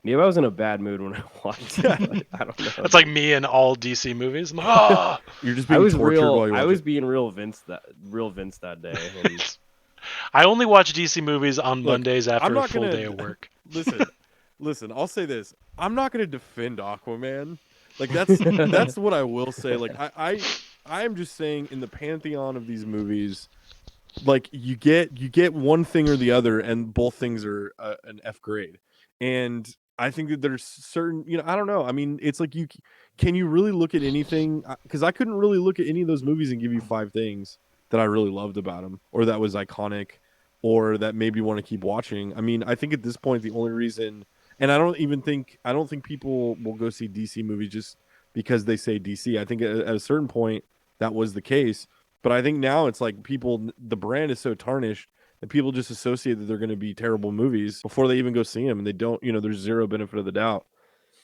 Maybe I was in a bad mood when I watched it. Like, I don't know. It's like me in all DC movies. I'm like, You're just being tortured while you watch I was being real Vince that day. And... I only watch DC movies on Mondays after a full day of work. Listen. I'll say this: I'm not going to defend Aquaman. Like that's what I will say. Like I am just saying, in the pantheon of these movies, like you get one thing or the other, and both things are an F grade. And I think that there's certain, I don't know. I mean, it's like can you really look at anything? Because I couldn't really look at any of those movies and give you 5 things that I really loved about them, or that was iconic, or that made me want to keep watching. I mean, I think at this point the only reason, and I don't think people will go see DC movies just because they say DC. I think at a certain point that was the case, but I think now it's like the brand is so tarnished that people just associate that they're going to be terrible movies before they even go see them, and they don't. There's zero benefit of the doubt.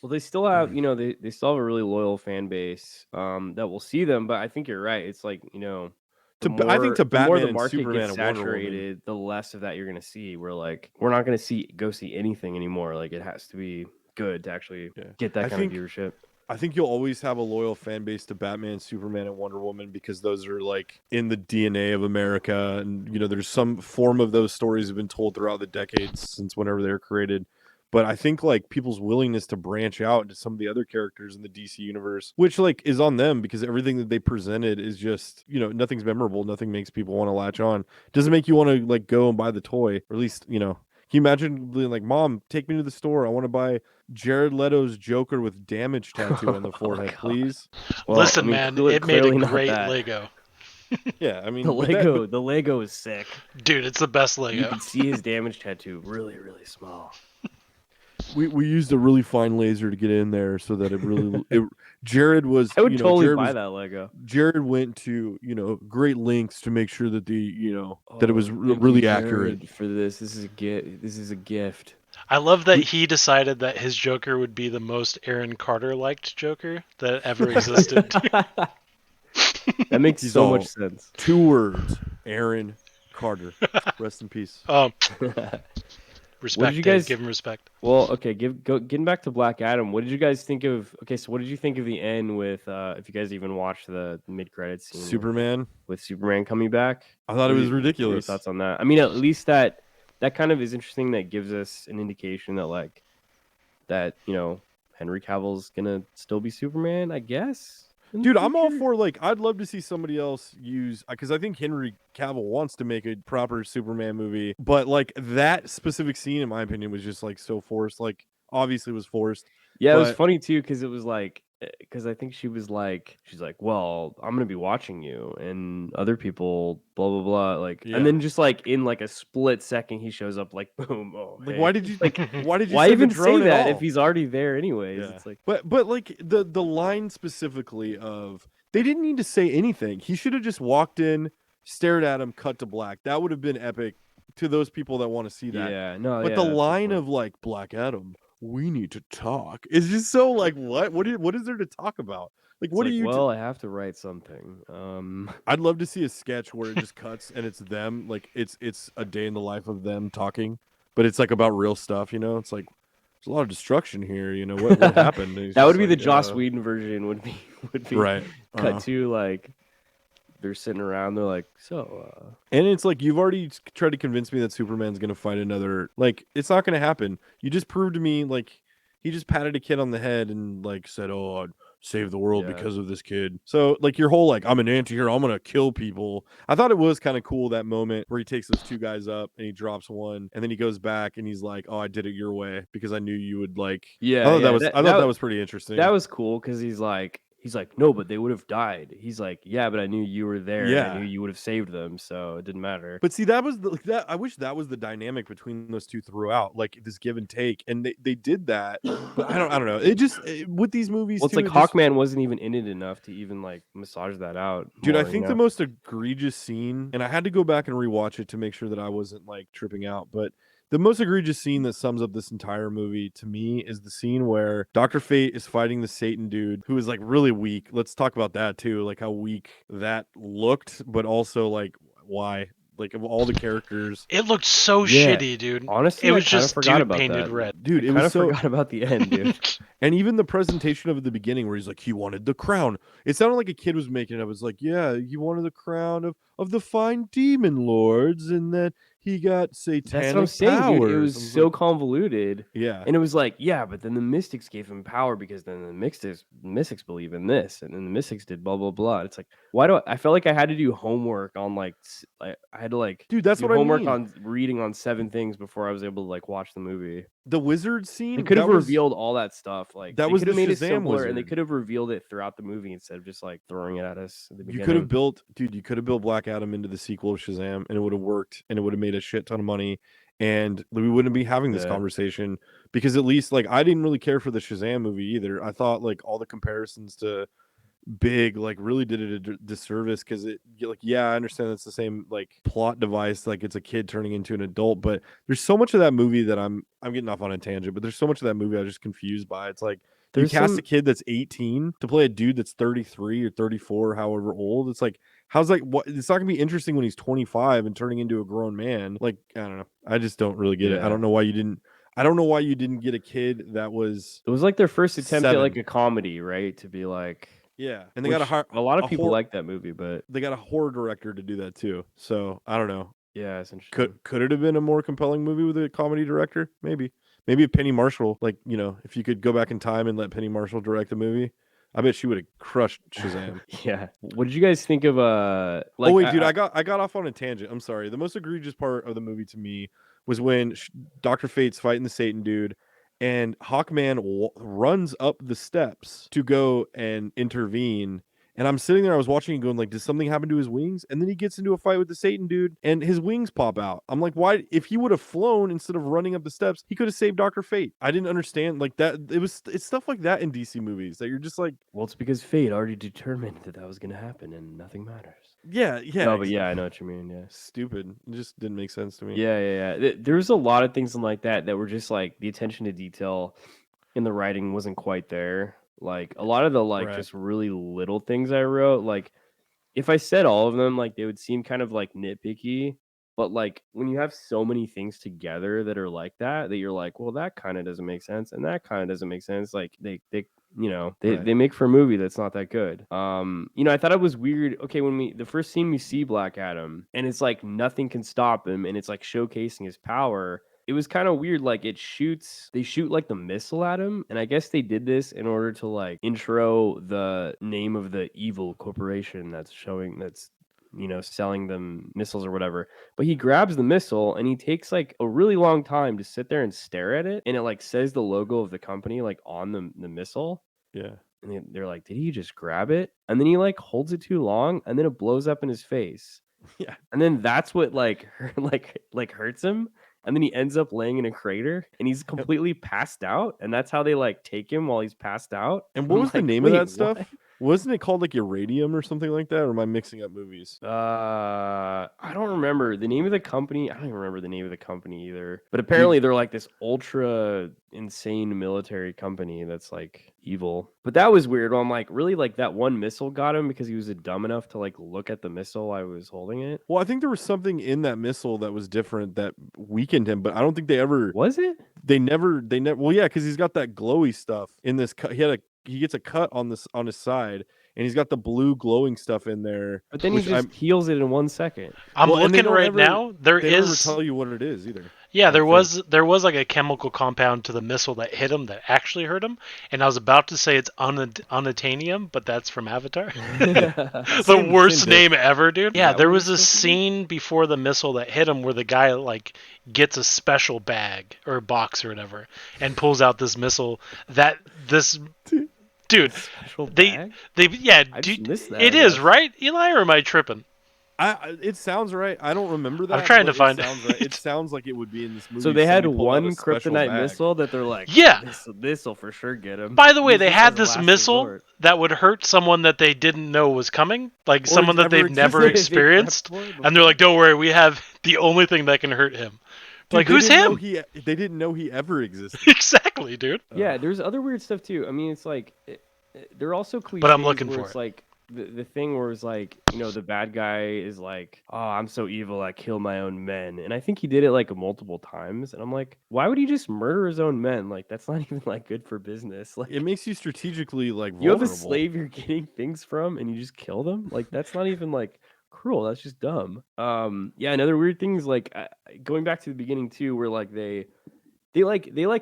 Well, they still have, they still have a really loyal fan base that will see them. But I think you're right. It's like, I think to Batman, the more the and market Superman gets and Wonder saturated, Woman, the less of that you're going to see. We're not going to go see anything anymore. Like it has to be good to actually get that kind of viewership. I think you'll always have a loyal fan base to Batman, Superman, and Wonder Woman because those are like in the DNA of America, and there's some form of those stories have been told throughout the decades since whenever they were created. But I think like people's willingness to branch out into some of the other characters in the DC universe, which like is on them because everything that they presented is just, nothing's memorable. Nothing makes people want to latch on. Doesn't make you want to like go and buy the toy, or at least, can you imagine being like, Mom, take me to the store. I want to buy Jared Leto's Joker with damage tattoo on the forehead, please. Well, Listen, man, it made a clearly not great that. Lego. Yeah, I mean, The Lego is sick. Dude, it's the best Lego. You can see his damage tattoo really, really small. We used a really fine laser to get in there so that Jared was. I would totally Jared buy was, that Lego. Jared went to great lengths to make sure that that it was Thank you, really Jared, accurate for this. This is a gift. This is a gift. I love that he decided that his Joker would be the most Aaron Carter-liked Joker that ever existed. That makes He's so all much sense. 2 words: Aaron Carter. Rest in peace. Respect, you Dave. guys- Give him respect. Well, okay, getting back to Black Adam, what did you guys think of? Okay, so what did you think of the end with? If you guys even watched the mid-credits scene Superman. with Superman coming back? I thought it was What are your ridiculous. thoughts on that? I mean, at least that kind of is interesting. That gives us an indication that Henry Cavill's gonna still be Superman, I guess. Dude, I'm all for I'd love to see somebody else use because I think Henry Cavill wants to make a proper Superman movie, but that specific scene, in my opinion, was just so forced. Obviously, was forced. Yeah, it was funny too because it was because I think she's like, well, I'm gonna be watching you, and other people, blah blah blah, and then just in a split second, he shows up boom. Oh, hey. Why did you why did you why send even the drone say at that all? if he's already there anyways? Yeah. It's but the line specifically of they didn't need to say anything. He should have just walked in, stared at him, cut to black. That would have been epic to those people that want to see that. Yeah, no, But yeah, the that's line point. of Black Adam, we need to talk, is just so what is there to talk about? What It's are you? well, I have to write something. I'd love to see a sketch where it just cuts and it's them, it's a day in the life of them talking, but it's about real stuff. It's there's a lot of destruction here. What happened? And he's That just would be the Joss Whedon version. Would be right. Cut to they're sitting around. They're like, so. And it's you've already tried to convince me that Superman's gonna fight another. It's not gonna happen. You just proved to me he just patted a kid on the head and said, "Oh, I'd save the world because of this kid." So your whole I'm an anti-hero, I'm gonna kill people. I thought it was kind of cool that moment where he takes those 2 guys up and he drops one, and then he goes back and he's like, "Oh, I did it your way because I knew you would Yeah, I thought that was pretty interesting. That was cool because he's like, no, but they would have died. He's like, yeah, but I knew you were there. Yeah. I knew you would have saved them, so it didn't matter. But see, that was that. I wish that was the dynamic between those two throughout, this give and take, and they did that. But I don't know. It just with these movies, Well, it's too, Hawkman wasn't even in it enough to even massage that out. Dude, more, I think the most egregious scene, and I had to go back and rewatch it to make sure that I wasn't tripping out, but the most egregious scene that sums up this entire movie to me is the scene where Dr. Fate is fighting the Satan dude who is really weak. Let's talk about that too, how weak that looked, but also why. Of all the characters, It looked so shitty, dude. Honestly, it was I kinda just forgot dude about painted that. red. Dude, I it was so forgot about the end, dude. And even the presentation of the beginning where he's he wanted the crown. It sounded like a kid was making it up. It was yeah, he wanted the crown of the fine demon lords, and then he got satanic That's what I'm saying, powers. dude. It was so convoluted. Yeah. And it was yeah, but then the Mystics gave him power because then the Mystics believe in this, and then the Mystics did blah blah blah. It's why do I felt like I had to do homework on I had to dude, that's do what homework I mean. on reading on 7 things before I was able to watch the movie. The wizard scene. They could have that was- revealed all that stuff. that they was could have the made it Shazam simpler, and they wizard. could have revealed it throughout the movie instead of just throwing it at us at the beginning. You could have built, dude. You could have built Black Adam into the sequel of Shazam, and it would have worked, and it would have made a shit ton of money, and we wouldn't be having this Yeah. conversation because at least I didn't really care for the Shazam movie either. I thought all the comparisons to Big really did it a disservice because it yeah, I understand it's the same plot device, it's a kid turning into an adult, but there's so much of that movie that I'm getting off on a tangent, but there's so much of that movie I was just confused by. It's you There's cast some- a kid that's 18 to play a dude that's 33 or 34, however old. It's how's what? It's not gonna be interesting when he's 25 and turning into a grown man. I don't know. I just don't really get it. I Yeah. don't know why you didn't. I don't know why you didn't get a kid that was. It was like their first attempt at 7. like a comedy, right? To be like, Yeah, and they got a lot of people like that movie, but they got a horror director to do that too. So I don't know. yeah, it's interesting. Could it have been a more compelling movie with a comedy director? Maybe if Penny Marshall, like, if you could go back in time and let Penny Marshall direct the movie, I bet she would have crushed Shazam. Yeah. What did you guys think of oh wait, dude, I got off on a tangent. I'm sorry. The most egregious part of the movie to me was when Dr. Fate's fighting the Satan dude, and Hawkman runs up the steps to go and intervene. And I'm sitting there, I was watching and going like, did something happen to his wings? And then he gets into a fight with the Satan dude and his wings pop out. I'm like, why? If he would have flown instead of running up the steps, he could have saved Dr. Fate. I didn't understand like that. It's stuff like that in DC movies that you're just like, well, it's because Fate already determined that was going to happen and nothing matters. Yeah. No, but yeah, I know what you mean. Yeah. Stupid. It just didn't make sense to me. Yeah. There's a lot of things like that were just like the attention to detail in the writing wasn't quite there. Like a lot of the Right. just really little things I wrote, like if I said all of them, like they would seem kind of like nitpicky. But like when you have so many things together that are like that you're like, well, that kind of doesn't make sense, and that kind of doesn't make sense. Like they Right. they make for a movie that's not that good. I thought it was weird. Okay, when the first scene we see Black Adam, and it's like nothing can stop him, and it's like showcasing his power. It was kind of weird. Like they shoot like the missile at him, and I guess they did this in order to like intro the name of the evil corporation that's selling them missiles or whatever. But he grabs the missile and he takes like a really long time to sit there and stare at it, and it like says the logo of the company like on the missile. Yeah. And they're like, did he just grab it? And then he like holds it too long, and then it blows up in his face. Yeah. And then that's what like hurts him. And then he ends up laying in a crater, and he's completely passed out. And that's how they like take him while he's passed out. And what I'm was the like, name of wait, that stuff? what? Wasn't it called like Uranium or something like that? Or am I mixing up movies? I don't remember the name of the company. I don't even remember the name of the company either. But apparently they're like this ultra insane military company that's like evil. But that was weird. Well, I'm like, really, like that one missile got him because he was dumb enough to like look at the missile I was holding it. Well, I think there was something in that missile that was different that weakened him, but I don't think they ever Was it? They never. Well, yeah, because he's got that glowy stuff in this cut. He gets a cut on his side, and he's got the blue glowing stuff in there. But then he just heals it in 1 second. I'm Well, and they looking don't right ever- now. They never tell you what it is either. Yeah, there I think. was like a chemical compound to the missile that hit him that actually hurt him, and I was about to say it's unatanium, but that's from Avatar. The worst name ever, dude. Yeah, there was a scene before the missile that hit him where the guy like gets a special bag or box or whatever and pulls out this missile Dude, Special they bag? yeah, I just missed that, it I is guess. right, Eli, or am I tripping? It sounds right. I don't remember that. I'm trying to but find it. Sounds right. It sounds like it would be in this movie. So they had Somebody pull out one a special kryptonite bag. missile that they're like, Yeah. this will for sure get him. By the way, Use they this had as a this last missile resort. that would hurt someone that they didn't know was coming, like someone that never they've never existed. experienced, They prepped for it and they're like, "Don't worry, we have the only thing that can hurt him." Dude, Like, they who's didn't know him? They didn't know he ever existed. Exactly, dude. Yeah, there's other weird stuff too. I mean, it's like there are also cliches. But I'm looking where for it's it. like the thing where it's like, the bad guy is like, oh, I'm so evil, I kill my own men, and I think he did it like multiple times, and I'm like, why would he just murder his own men? Like that's not even like good for business. Like It makes you strategically like you have vulnerable. a slave you're getting things from, and you just kill them. Like that's not even like cruel. That's just dumb. Yeah. Another weird thing is like going back to the beginning too, where like they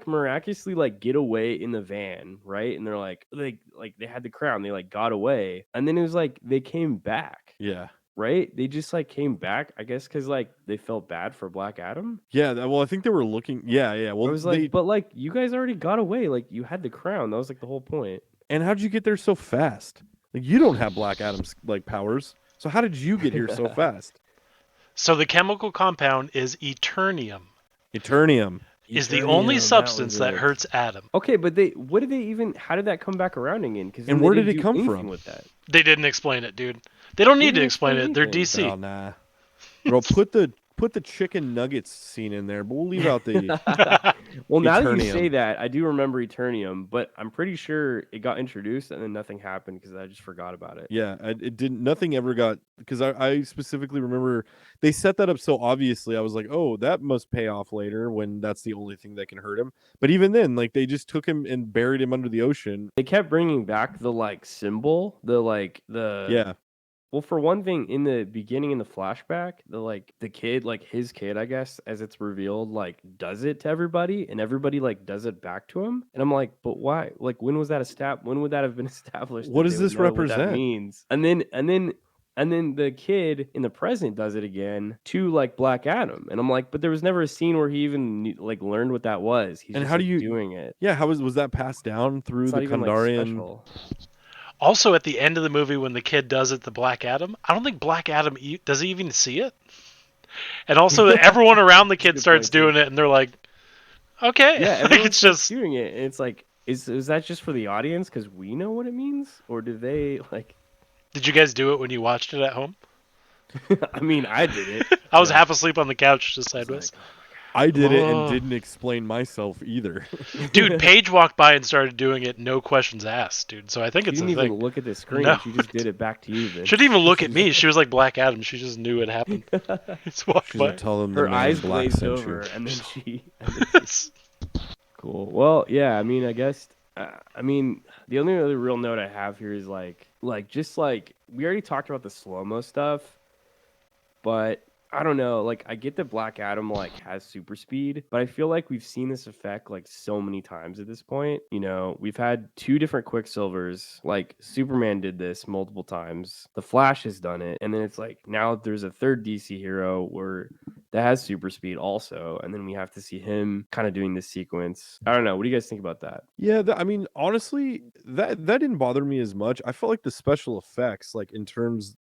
miraculously like get away in the van, right? And they're like they had the crown, they like got away, and then it was like they came back, Yeah. right? They just like came back, I guess, because like they felt bad for Black Adam. Yeah. Well, I think they were looking. Yeah. Well, I was like, but like you guys already got away, like you had the crown. That was like the whole point. and how'd you get there so fast? Like you don't have Black Adam's like powers. So how did you get here so fast? So the chemical compound is Eternium. Eternium. Is the Eternium, only that was substance that it. hurts Adam. Okay, but how did that come back around again? Because And where did it come from? with that? They didn't explain it, dude. They don't need to didn't explain explain it. They're anything. DC. Oh nah. Bro, put the put the chicken nuggets scene in there, but we'll leave out the Well, now that you say Eternium. that, I do remember Eternium, but I'm pretty sure it got introduced and then nothing happened because I just forgot about it. Yeah, it didn't. Nothing ever got because I specifically remember they set that up so obviously. I was like, oh, that must pay off later when that's the only thing that can hurt him. But even then, like they just took him and buried him under the ocean. They kept bringing back the like symbol, the Yeah, well, for one thing, in the beginning in the flashback, the kid, like his kid, I guess, as it's revealed, like does it to everybody, and everybody like does it back to him. And I'm like, but why? Like, when was that established? When would that have been established what that does they would this know what that represent? means? And then the kid in the present does it again to like Black Adam, and I'm like, but there was never a scene where he even like learned what that was. He's And just how do like you? doing it. Yeah, how was that passed down through It's the not even like Kandarian? special. Also, at the end of the movie, when the kid does it to Black Adam, I don't think Black Adam does he even see it. And also, everyone around the kid starts doing it, and they're like, "Okay." Yeah, Like, everyone it's starts just doing it, and it's like, is that just for the audience because we know what it means, or do they like? Did you guys do it when you watched it at home? I mean, I did it. I was half asleep on the couch, just I was sideways. like, oh I did it and Oh. didn't explain myself either. Dude, Paige walked by and started doing it, no questions asked, dude. So I think she it's a didn't even thing. look at the screen. No. She just did it back to you. Vince. She didn't even look at me. She was like Black Adam. She just knew it happened. Just walked She's by. like, tell them the Her man in eyes black glazed sent over, you. and then she. Cool. Well, yeah. I mean, I guess. I mean, the only other real note I have here is just like we already talked about the slow mo stuff, but I don't know. Like, I get that Black Adam like has super speed, but I feel like we've seen this effect like so many times at this point. You know, we've had two different Quicksilvers. Like, Superman did this multiple times. The Flash has done it, and then it's like now there's a third DC hero that has super speed also, and then we have to see him kind of doing this sequence. I don't know. What do you guys think about that? Yeah, I mean, honestly, that didn't bother me as much. I felt like the special effects, like in terms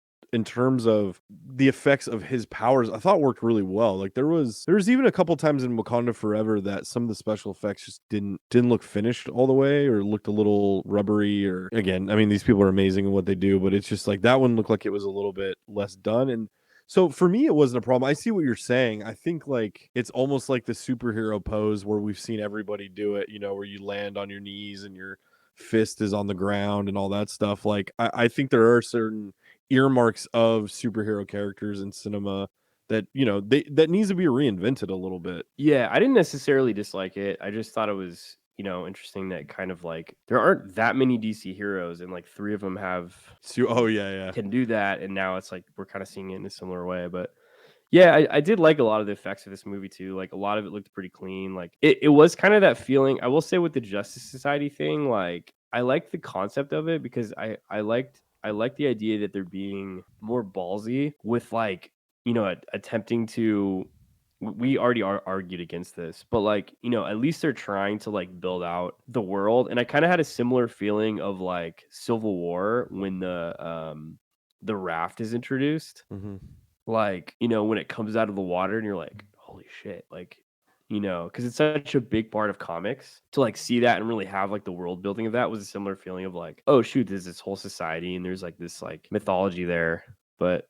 of the effects of his powers, I thought worked really well. Like there was even a couple times in Wakanda Forever that some of the special effects just didn't look finished all the way or looked a little rubbery. Or again, I mean, these people are amazing in what they do, but it's just like that one looked like it was a little bit less done. And so for me, it wasn't a problem. I see what you're saying. I think like it's almost like the superhero pose where we've seen everybody do it, you know, where you land on your knees and your fist is on the ground and all that stuff. Like I think there are certain earmarks of superhero characters in cinema that, you know, that needs to be reinvented a little bit. Yeah, I didn't necessarily dislike it. I just thought it was, interesting that kind of like there aren't that many DC heroes, and like three of them Oh yeah. can do that, and now it's like we're kind of seeing it in a similar way. But yeah, I did like a lot of the effects of this movie too. Like a lot of it looked pretty clean. Like it was kind of that feeling. I will say with the Justice Society thing, like I liked the concept of it because I liked the idea that they're being more ballsy with like, attempting to. We already argued against this, but like, at least they're trying to like build out the world. And I kind of had a similar feeling of like Civil War when the raft is introduced. Mm-hmm. Like, when it comes out of the water and you're like, holy shit, like, because it's such a big part of comics to like see that and really have like the world building of that was a similar feeling of like, oh shoot, there's this whole society and there's like this like mythology there. But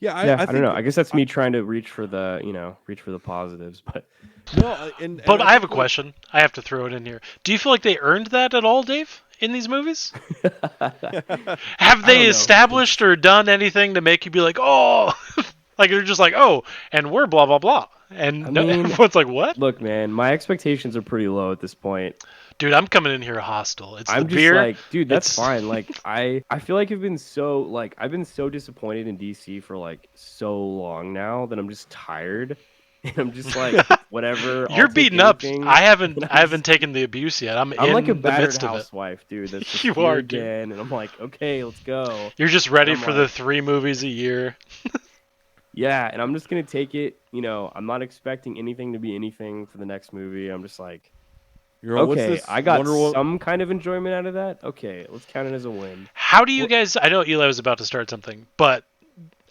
I don't know. I guess that's me trying to reach for the positives, but no. But I have a question. I have to throw it in here. Do you feel like they earned that at all, Dave, in these movies? Have they established or done anything to make you be like, oh, like they're just like, oh, and we're blah blah blah, and everyone's like, what? Look, man, my expectations are pretty low at this point. Dude, I'm coming in here hostile. I'm the beer. Like, dude, that's fine. Like, I feel like I've been so disappointed in DC for like so long now that I'm just tired, and I'm just like, whatever. You're beaten up. I haven't taken the abuse yet. I'm in like a the battered midst of housewife, dude. That's just you are, again, and I'm like, okay, let's go. You're just ready for the 3 movies a year. Yeah, and I'm just gonna take it. I'm not expecting anything to be anything for the next movie. I'm just like. Okay, I got some kind of enjoyment out of that. Okay, let's count it as a win. How do you guys... I know Eli was about to start something, but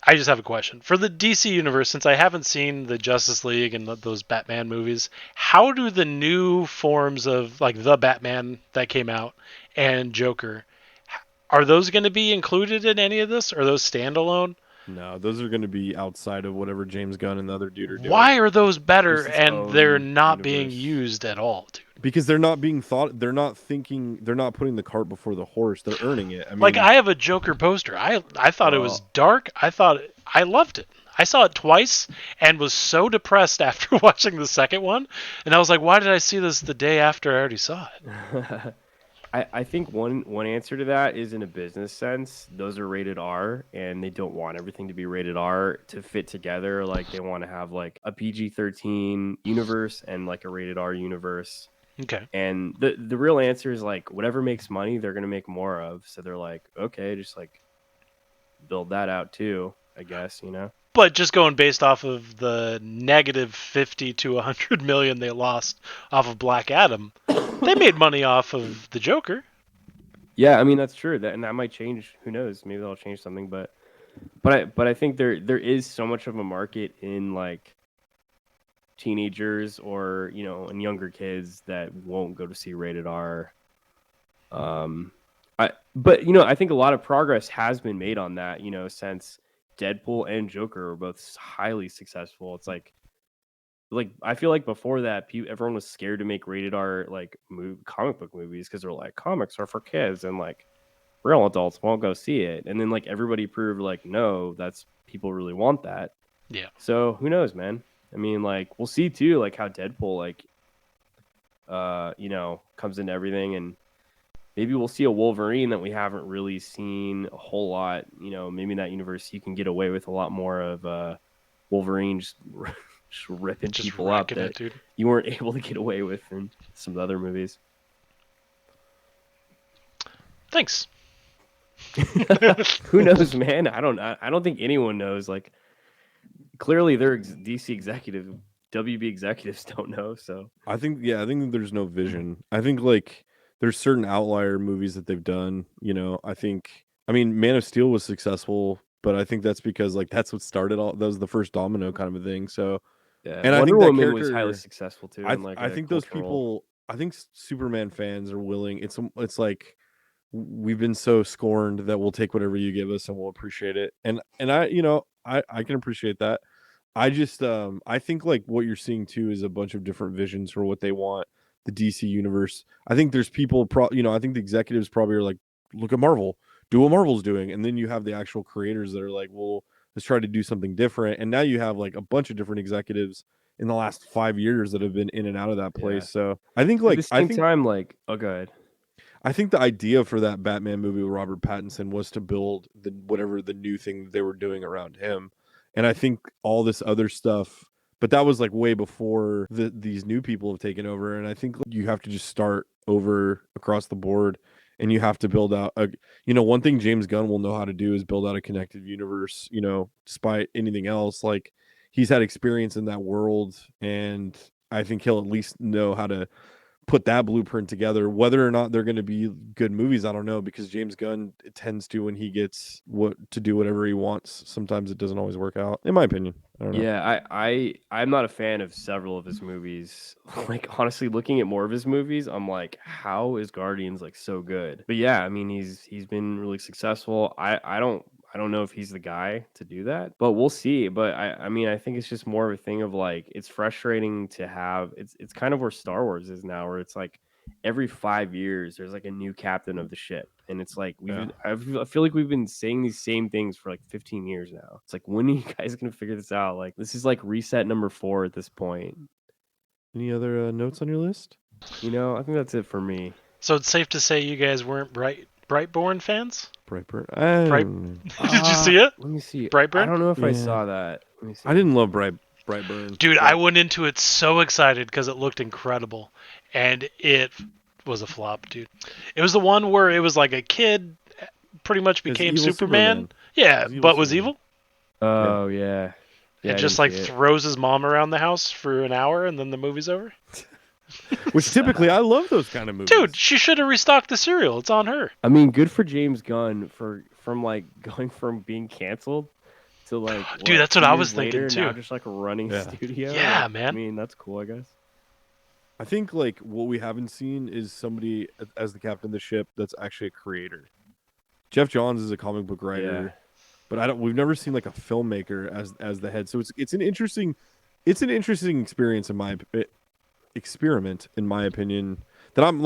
I just have a question. For the DC universe, since I haven't seen the Justice League and those Batman movies, how do the new forms of, like, the Batman that came out and Joker, are those going to be included in any of this? Or are those standalone? No, those are going to be outside of whatever James Gunn and the other dude are doing. Why are those better This is and they're own not being universe. used at all, dude? Because they're not being thought. They're not thinking. They're not putting the cart before the horse. They're earning it. I mean, Like, I have a Joker poster. I thought it was dark. I loved it. I saw it twice and was so depressed after watching the second one. And I was like, why did I see this the day after I already saw it? I think one answer to that is in a business sense. Those are rated R, and they don't want everything to be rated R to fit together. Like they want to have like a PG-13 universe and like a rated R universe. Okay. And the real answer is like whatever makes money, they're gonna make more of. So they're like, okay, just like build that out too, I guess, you know. But just going based off of the negative 50 to 100 million they lost off of Black Adam, they made money off of the Joker. Yeah, I mean that's true. And that might change. Who knows? Maybe they'll change something. But I think there is so much of a market in like teenagers or and younger kids that won't go to see rated R. I think a lot of progress has been made on that. Since Deadpool and Joker were both highly successful. It's like I feel like before that, everyone was scared to make rated R like comic book movies because they're like comics are for kids and like real adults won't go see it. And then like everybody proved like no, that's people really want that. Yeah. So who knows, man? I mean, like we'll see too, like how Deadpool like comes into everything, and maybe we'll see a Wolverine that we haven't really seen a whole lot. Maybe in that universe you can get away with a lot more of Wolverine just ripping people up that you weren't able to get away with in some of the other movies. Thanks. Who knows, man? I don't think anyone knows. Like, clearly, they're DC executives, WB executives don't know. So I think there's no vision. I think like there's certain outlier movies that they've done. I mean, Man of Steel was successful, but I think that's because like that's what started all. That was the first domino kind of a thing. So yeah, and Wonder I think that Woman was highly successful too. I think those people. I think Superman fans are willing. It's like we've been so scorned that we'll take whatever you give us and we'll appreciate it. And I can appreciate that. I just I think like what you're seeing too is a bunch of different visions for what they want the DC universe. I think there's people I think the executives probably are like, look at Marvel, do what Marvel's doing, and then you have the actual creators that are like, well, let's try to do something different. And now you have like a bunch of different executives in the last 5 years that have been in and out of that place. Yeah. So I think like at the same time, like, oh, go ahead. I think the idea for that Batman movie with Robert Pattinson was to build whatever the new thing they were doing around him. And I think all this other stuff, but that was like way before these new people have taken over. And I think you have to just start over across the board, and you have to build out one thing James Gunn will know how to do is build out a connected universe, despite anything else. Like he's had experience in that world, and I think he'll at least know how to put that blueprint together. Whether or not they're going to be good movies, I don't know, because James Gunn tends to, when he gets to do whatever he wants, sometimes it doesn't always work out, in my opinion. I don't know. Yeah, I'm not a fan of several of his movies. Like honestly, looking at more of his movies, I'm like, how is Guardians like so good? But yeah, I mean he's been really successful. I don't know if he's the guy to do that, but we'll see. But I mean, I think it's just more of a thing of like, it's frustrating to have, it's kind of where Star Wars is now, where it's like every 5 years, there's like a new captain of the ship. And it's like, I feel like we've been saying these same things for like 15 years now. It's like, when are you guys going to figure this out? Like, this is like reset number 4 at this point. Any other notes on your list? I think that's it for me. So it's safe to say you guys weren't Brightburn fans? Brightburn. Did you see it? Let me see. Brightburn? I don't know if I saw that. Let me see. I didn't love Brightburn. Dude, I went into it so excited because it looked incredible, and it was a flop, dude. It was the one where it was like a kid pretty much became Superman. Yeah, but was evil. Oh yeah. Yeah, and just like throws his mom around the house for an hour, and then the movie's over. Which typically I love those kind of movies. Dude, she should have restocked the cereal. It's on her. I mean, good for James Gunn from like going from being canceled to like. Dude, that's what I was thinking too. Now just like a running studio. Yeah, man. I mean, that's cool, I guess. I think like what we haven't seen is somebody as the captain of the ship that's actually a creator. Jeff Johns is a comic book writer. but we've never seen like a filmmaker as the head. So it's an interesting experience experiment in my opinion. That I'm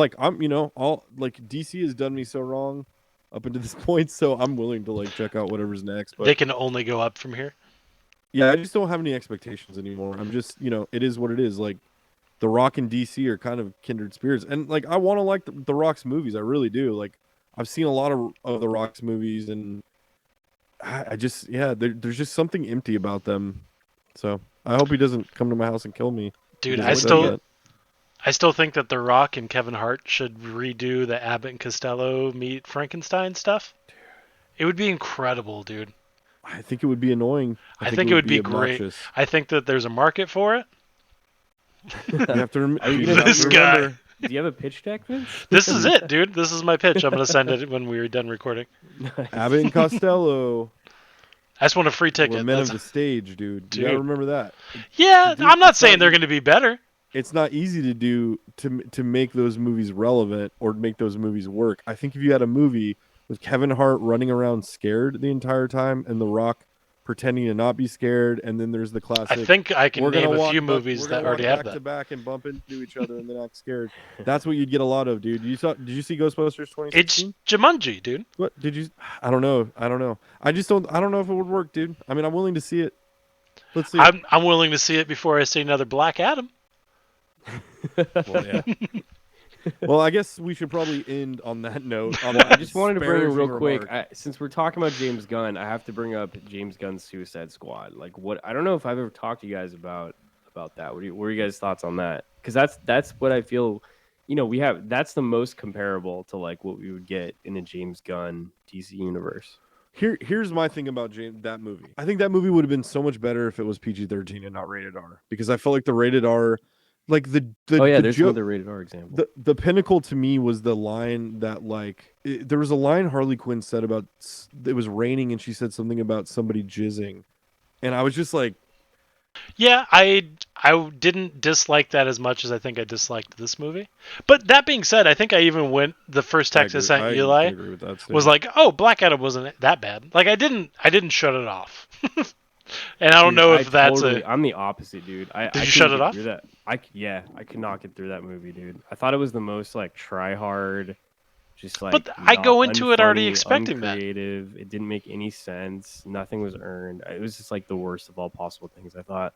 all like DC has done me so wrong up until this point, so I'm willing to like check out whatever's next. But They can only go up from here. yeah, I just don't have any expectations anymore. I'm just it is what it is. Like The Rock and DC are kind of kindred spirits, and like I want to like the Rock's movies. I really do. Like I've seen a lot of the Rock's movies, and I just there's just something empty about them. So I hope he doesn't come to my house and kill me. Dude, because I still think that The Rock and Kevin Hart should redo the Abbott and Costello meet Frankenstein stuff. It would be incredible, dude. I think it would be annoying. I think it would be great. I think that there's a market for it. You have to This guy. Do you have a pitch deck, Vince? This is it, dude. This is my pitch. I'm going to send it when we're done recording. Abbott and Costello. I just want a free ticket. We're men of the stage, dude. You gotta remember that. Yeah, I'm not saying they're going to be better. It's not easy to do to make those movies relevant or make those movies work. I think if you had a movie with Kevin Hart running around scared the entire time and The Rock pretending to not be scared, and then there's the classic. I think I can name a few movies that already have that. Back to back and bump into each other and they're not scared. That's what you'd get a lot of, dude. Did you see Ghostbusters 2016? It's Jumanji, dude. What did you? I don't know. I don't know if it would work, dude. I mean, I'm willing to see it. Let's see. I'm willing to see it before I see another Black Adam. Well, yeah. Well, I guess we should probably end on that note. I just wanted to bring in real quick, since we're talking about James Gunn, I have to bring up James Gunn's Suicide Squad. Like, what? I don't know if I've ever talked to you guys about that. What are you guys' thoughts on that? Because that's what I feel. That's the most comparable to like what we would get in a James Gunn DC universe. Here's my thing about that movie. I think that movie would have been so much better if it was PG-13 and not rated R. Because I felt like the rated R. Like there's another rated R example. The pinnacle to me was the line that there was a line Harley Quinn said about it was raining and she said something about somebody jizzing, and I was just like, yeah, I didn't dislike that as much as I think I disliked this movie. But that being said, I think I even went the first text I sent Eli was like, oh, Black Adam wasn't that bad. Like I didn't shut it off. And I don't know if I'm the opposite, dude. Did you shut it off? I could not get through that movie, dude. I thought it was the most like try hard, just like. But I go into it already expecting uncreative. It didn't make any sense. Nothing was earned. It was just like the worst of all possible things. I thought.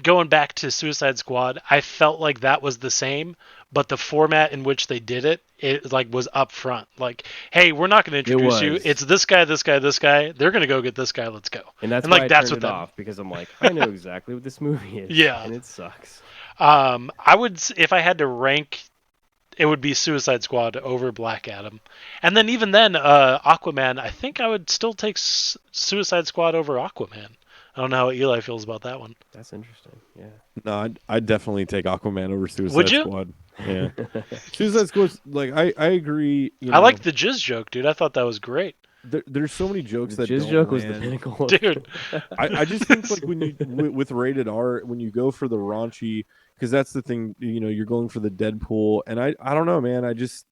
Going back to Suicide Squad, I felt like that was the same, but the format in which they did it like was up front. Like, hey, we're not going to introduce you. It's this guy, this guy, this guy. They're going to go get this guy. Let's go. And that's why I turned it off, because I'm like, I know exactly what this movie is. Yeah, and it sucks. I would, if I had to rank, it would be Suicide Squad over Black Adam, and then even then, Aquaman. I think I would still take Suicide Squad over Aquaman. I don't know how Eli feels about that one. That's interesting. Yeah. No, I'd definitely take Aquaman over Suicide Would you? Squad. Yeah. Suicide Squad, like I agree. I like the jizz joke, dude. I thought that was great. There's so many jokes that jizz joke was the pinnacle, dude. I just think like when you with rated R, when you go for the raunchy, because that's the thing, you're going for the Deadpool, and I don't know, man.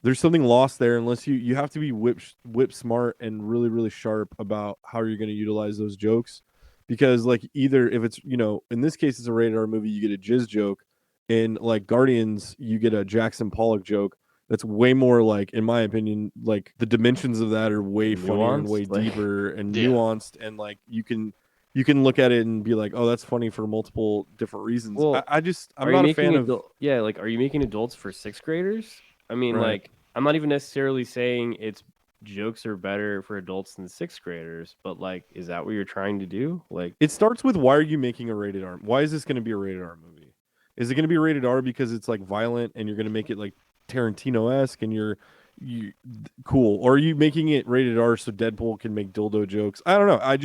There's something lost there unless you have to be whip smart and really really sharp about how you're going to utilize those jokes. Because like either if it's in this case it's a rated R movie, you get a jizz joke, and like Guardians you get a Jackson Pollock joke that's way more like, in my opinion, like the dimensions of that are way funnier and way deeper and nuanced, and like you can look at it and be like, oh, that's funny for multiple different reasons. Well, I'm not a fan of like, are you making adults for sixth graders? I mean, like I'm not even necessarily saying it's jokes are better for adults than sixth graders, but like, is that what you're trying to do? Like, it starts with, why are you making a rated R? Why is this going to be a rated R movie? Is it going to be rated R because it's like violent and you're going to make it like Tarantino-esque and you cool, or are you making it rated R so Deadpool can make dildo jokes? I don't know. I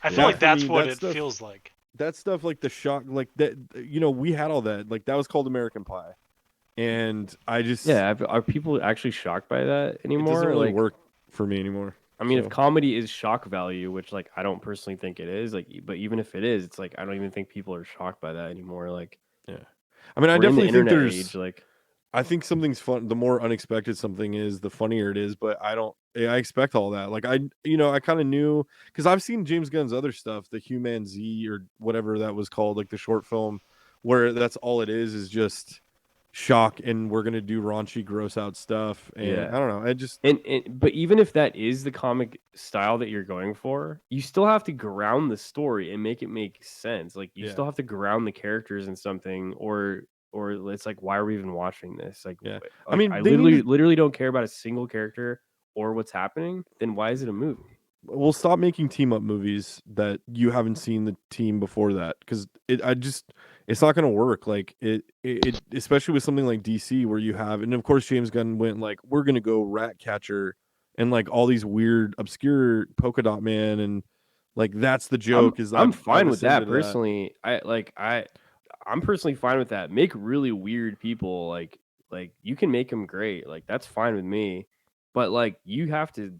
feel like that's what it feels like. That stuff, like the shock, like that, we had all that. Like that was called American Pie, and I just are people actually shocked by that anymore? It doesn't really work for me anymore. I mean, if comedy is shock value, which like I don't personally think it is, like, but even if it is, it's like I don't even think people are shocked by that anymore. Like, yeah, I mean, I definitely think there's age, like, I think something's fun. The more unexpected something is, the funnier it is. But I expect all that. Like I kind of knew because I've seen James Gunn's other stuff, the Human Z or whatever that was called, like the short film, where that's all it is just shock, and we're gonna do raunchy, gross out stuff. And Yeah. I don't know. I just But even if that is the comic style that you're going for, you still have to ground the story and make it make sense. Like you still have to ground the characters in something, or it's like, why are we even watching this? Like, yeah. I like mean, I they need literally don't care about a single character or what's happening. Then why is it a movie? we'll stop making team up movies that you haven't seen the team before that because it's not going to work. Like it especially with something like DC where you have, and of course James Gunn went like, we're going to go Ratcatcher and like all these weird obscure Polka Dot Man, and like that's the joke. I'm fine I've with that ascended to personally. I'm personally fine with that. Make really weird people like you can make them great. Like that's fine with me. But like you have to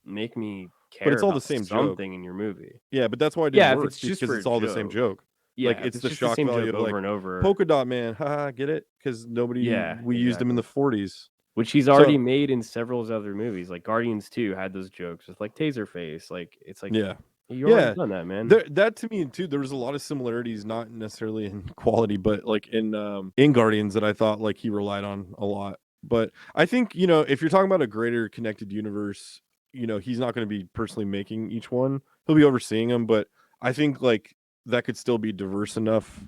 make me but care it's all the about same joke. something in your movie. Yeah, but that's why it Yeah, didn't if work it's just because for it's a all the same joke. Yeah, Like if it's the just shock same value joke of over like and over. Polka Dot Man, haha, get it? Because we used them in the 40s. Which he's already made in several of his other movies. Like Guardians 2 had those jokes with like Taserface. Like it's like Yeah. you already done that, man. That to me too, there was a lot of similarities, not necessarily in quality, but like in Guardians that I thought like he relied on a lot. But I think, if you're talking about a greater connected universe, he's not going to be personally making each one. He'll be overseeing them, but I think like that could still be diverse enough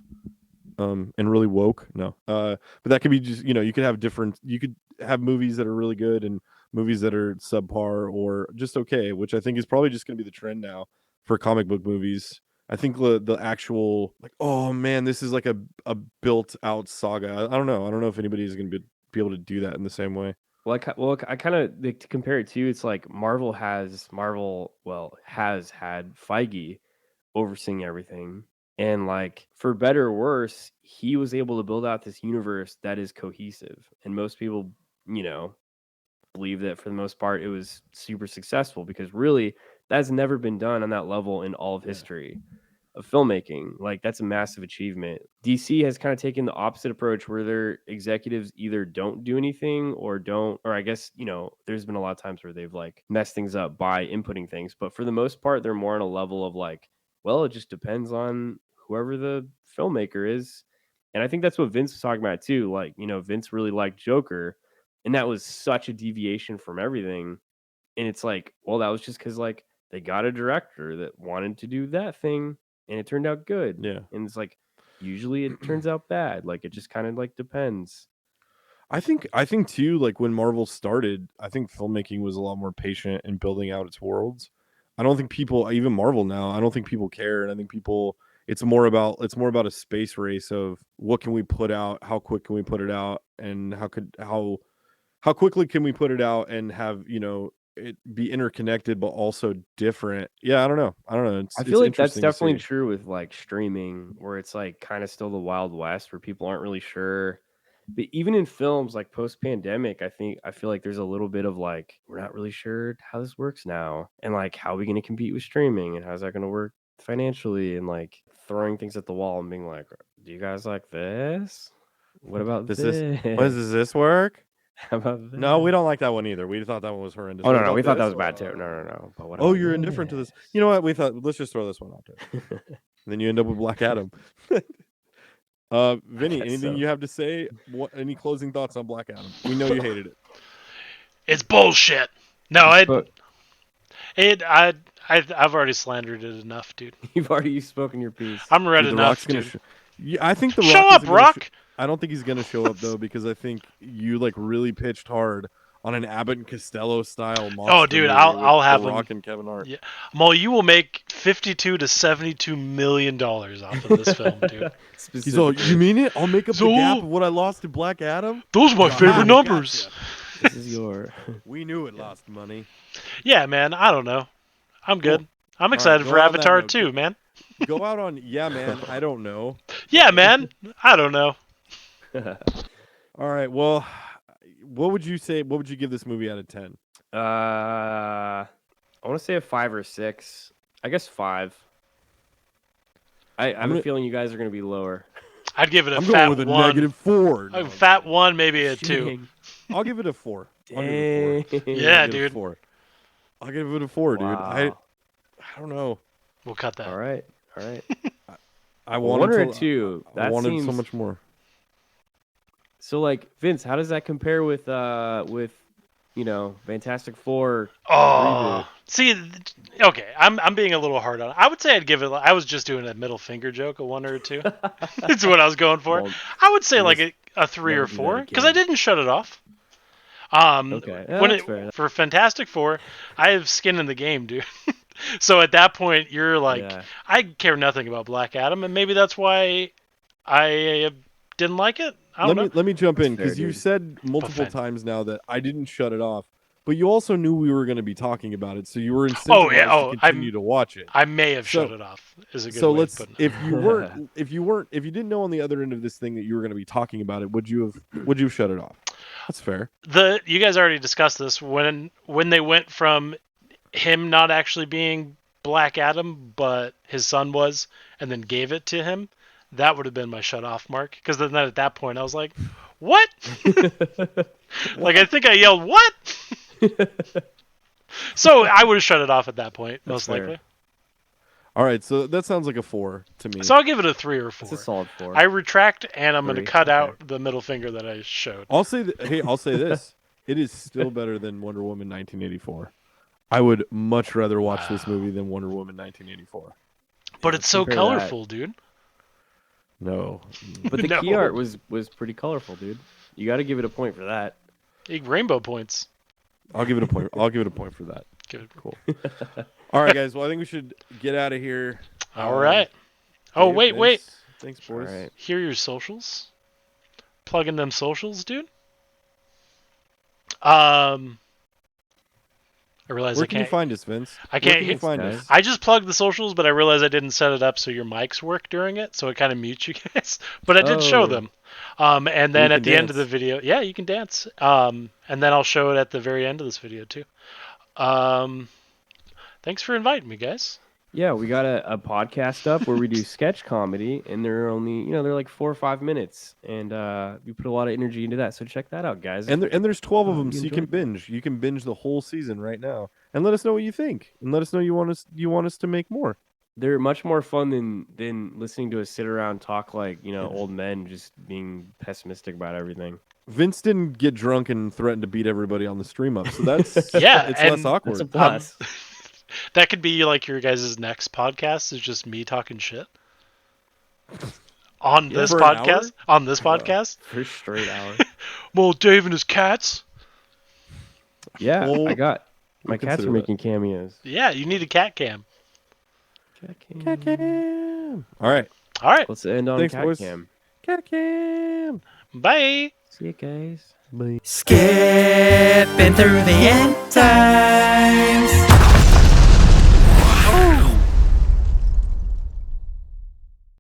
and really woke. No. But that could be just, you could have movies that are really good and movies that are subpar or just okay, which I think is probably just going to be the trend now for comic book movies. I think the actual like, oh man, this is like a built out saga. I don't know. I don't know if anybody's going to be able to do that in the same way. Well, I kind of like, to compare it to, it's like Marvel has had Feige overseeing everything, and like for better or worse, he was able to build out this universe that is cohesive, and most people, believe that for the most part it was super successful because really that's never been done on that level in all of history of filmmaking. Like that's a massive achievement. DC has kind of taken the opposite approach where their executives either don't do anything or I guess, there's been a lot of times where they've like messed things up by inputting things, but for the most part they're more on a level of like, well, it just depends on whoever the filmmaker is. And I think that's what Vince was talking about too. Like, Vince really liked Joker, and that was such a deviation from everything. And it's like, well, that was just because like they got a director that wanted to do that thing and it turned out good. Yeah. And it's like usually it turns out bad. Like it just kind of like depends. I think too, like when Marvel started, I think filmmaking was a lot more patient in building out its worlds. I don't think people, even Marvel now, I don't think people care, and I think it's more about a space race of what can we put out, how quick can we put it out, and how quickly can we put it out and have it be interconnected but also different. Yeah, I don't know. I feel like that's interesting to definitely see. true with like streaming, where it's like kind of still the Wild West where people aren't really sure. But even in films like post pandemic, I feel like there's a little bit of like, we're not really sure how this works now. And like, how are we going to compete with streaming, and how's that going to work financially, and like throwing things at the wall and being like, do you guys like this? What about Does this work? How about this? No, we don't like that one either. We thought that one was horrendous. Oh, What no, about we thought that this? was bad too. No. But what Oh, about you're indifferent to this. You know what? We thought, let's just throw this one out there. And then you end up with Black Adam. Vinny, anything you have to say? Any closing thoughts on Black Adam? We know you hated it. It's bullshit. No, I've already slandered it enough, dude. You've already spoken your piece. I'm read Dude, enough, dude. I think the Rock Show up, Rock. I don't think he's gonna show up though, because I think you like really pitched hard on an Abbott and Costello style monster. Oh, dude, movie I'll with have The him. Rock and Kevin Hart. Yeah, Mo, you will make $52 to $72 million off of this film, dude. He's all, you mean it? I'll make up the gap of what I lost to Black Adam. Those are my favorite numbers. This is your. We knew it lost money. Yeah, man. I don't know. I'm good. Cool. I'm excited for Avatar too, man. Go out on, yeah, man. I don't know. Yeah, man. I don't know. All right. Well, what would you say? What would you give this movie out of 10? I want to say a 5 or 6. I guess 5. I have a feeling you guys are going to be lower. I'd give it a I'm fat going with a one. -4. A fat one, maybe a 2. Dang. I'll give it a 4. I'll give it a 4. Yeah, I'll give it a dude. 4. I'll give it a 4, dude. I Wow. don't know. We'll cut that. All right. I Well, wanted 1 or to, 2. I That wanted seems so much more. So, like, Vince, how does that compare with Fantastic Four reboot? See, okay, I'm being a little hard on it. I would say I'd give it. I was just doing a middle finger joke, a 1 or a 2. That's what I was going for. Well, I would say you like must a 3 never or do that 4 because I again. didn't shut it off. Okay, yeah, that's fair. For Fantastic Four, I have skin in the game, dude. So at that point, you're like, Yeah. I care nothing about Black Adam, and maybe that's why I didn't like it. I don't know. Let me jump in fair, because you dude. said multiple Buffet. times now that I didn't shut it off, but you also knew we were going to be talking about it, so you were incentivized Oh yeah. Oh, to continue to watch it. I may have shut So- it off. Is a good So way let's of putting it. if you didn't know on the other end of this thing that you were going to be talking about it, would you have shut it off? That's fair. You guys already discussed this when they went from him not actually being Black Adam, but his son was, and then gave it to him. That would have been my shut off mark, because then at that point I was like, "What?" Like I think I yelled, "What?" So I would have shut it off at that point, most fair. likely. All right, so that sounds like a 4 to me. So I'll give it a 3 or 4. It's a solid 4. I retract, and I'm going to 3, cut okay. out the middle finger that I showed. I'll say this. It is still better than Wonder Woman 1984. I would much rather watch this movie than Wonder Woman 1984. But it's so compare colorful, dude. No. But the No. key art was pretty colorful, dude. You got to give it a point for that. Rainbow points. I'll give it a point. I'll give it a point for that. Good. Cool. All right, guys. Well, I think we should get out of here. All right. Oh, Dave, wait. Vince, Thanks, All boys. right. Here are your socials. Plug in them socials, dude. I realize Where I can you can't. find us, Vince? I can't Where can you hit- find guys. us? I just plugged the socials, but I realized I didn't set it up so your mics work during it, so it kind of mutes you guys. But I did show Oh. them. And then You at can the end of the dance. video, yeah, you can dance. And then I'll show it at the very end of this video too. Thanks for inviting me, guys. Yeah, we got a podcast up where we do sketch comedy, and they're only they're like 4 or 5 minutes, and we put a lot of energy into that. So check that out, guys. And there's 12 of them, you so you can enjoyed binge. You can binge the whole season right now, and let us know what you think, and let us know you want us to make more. They're much more fun than listening to us sit around talk like old men just being pessimistic about everything. Vince didn't get drunk and threaten to beat everybody on the stream up, so that's Yeah, it's and less awkward. That's a plus. That could be like your guys' next podcast is just me talking shit. On this For an podcast? On this podcast? For a straight hour. Well, Dave and his cats? Yeah, Well, I got my we'll cats are consider making cameos. Yeah, you need a cat cam. Cat cam. All right, All right. Let's end on Thanks, cat boys. cam. cat cam. Bye. See you guys. Bye. Skipping through the end time.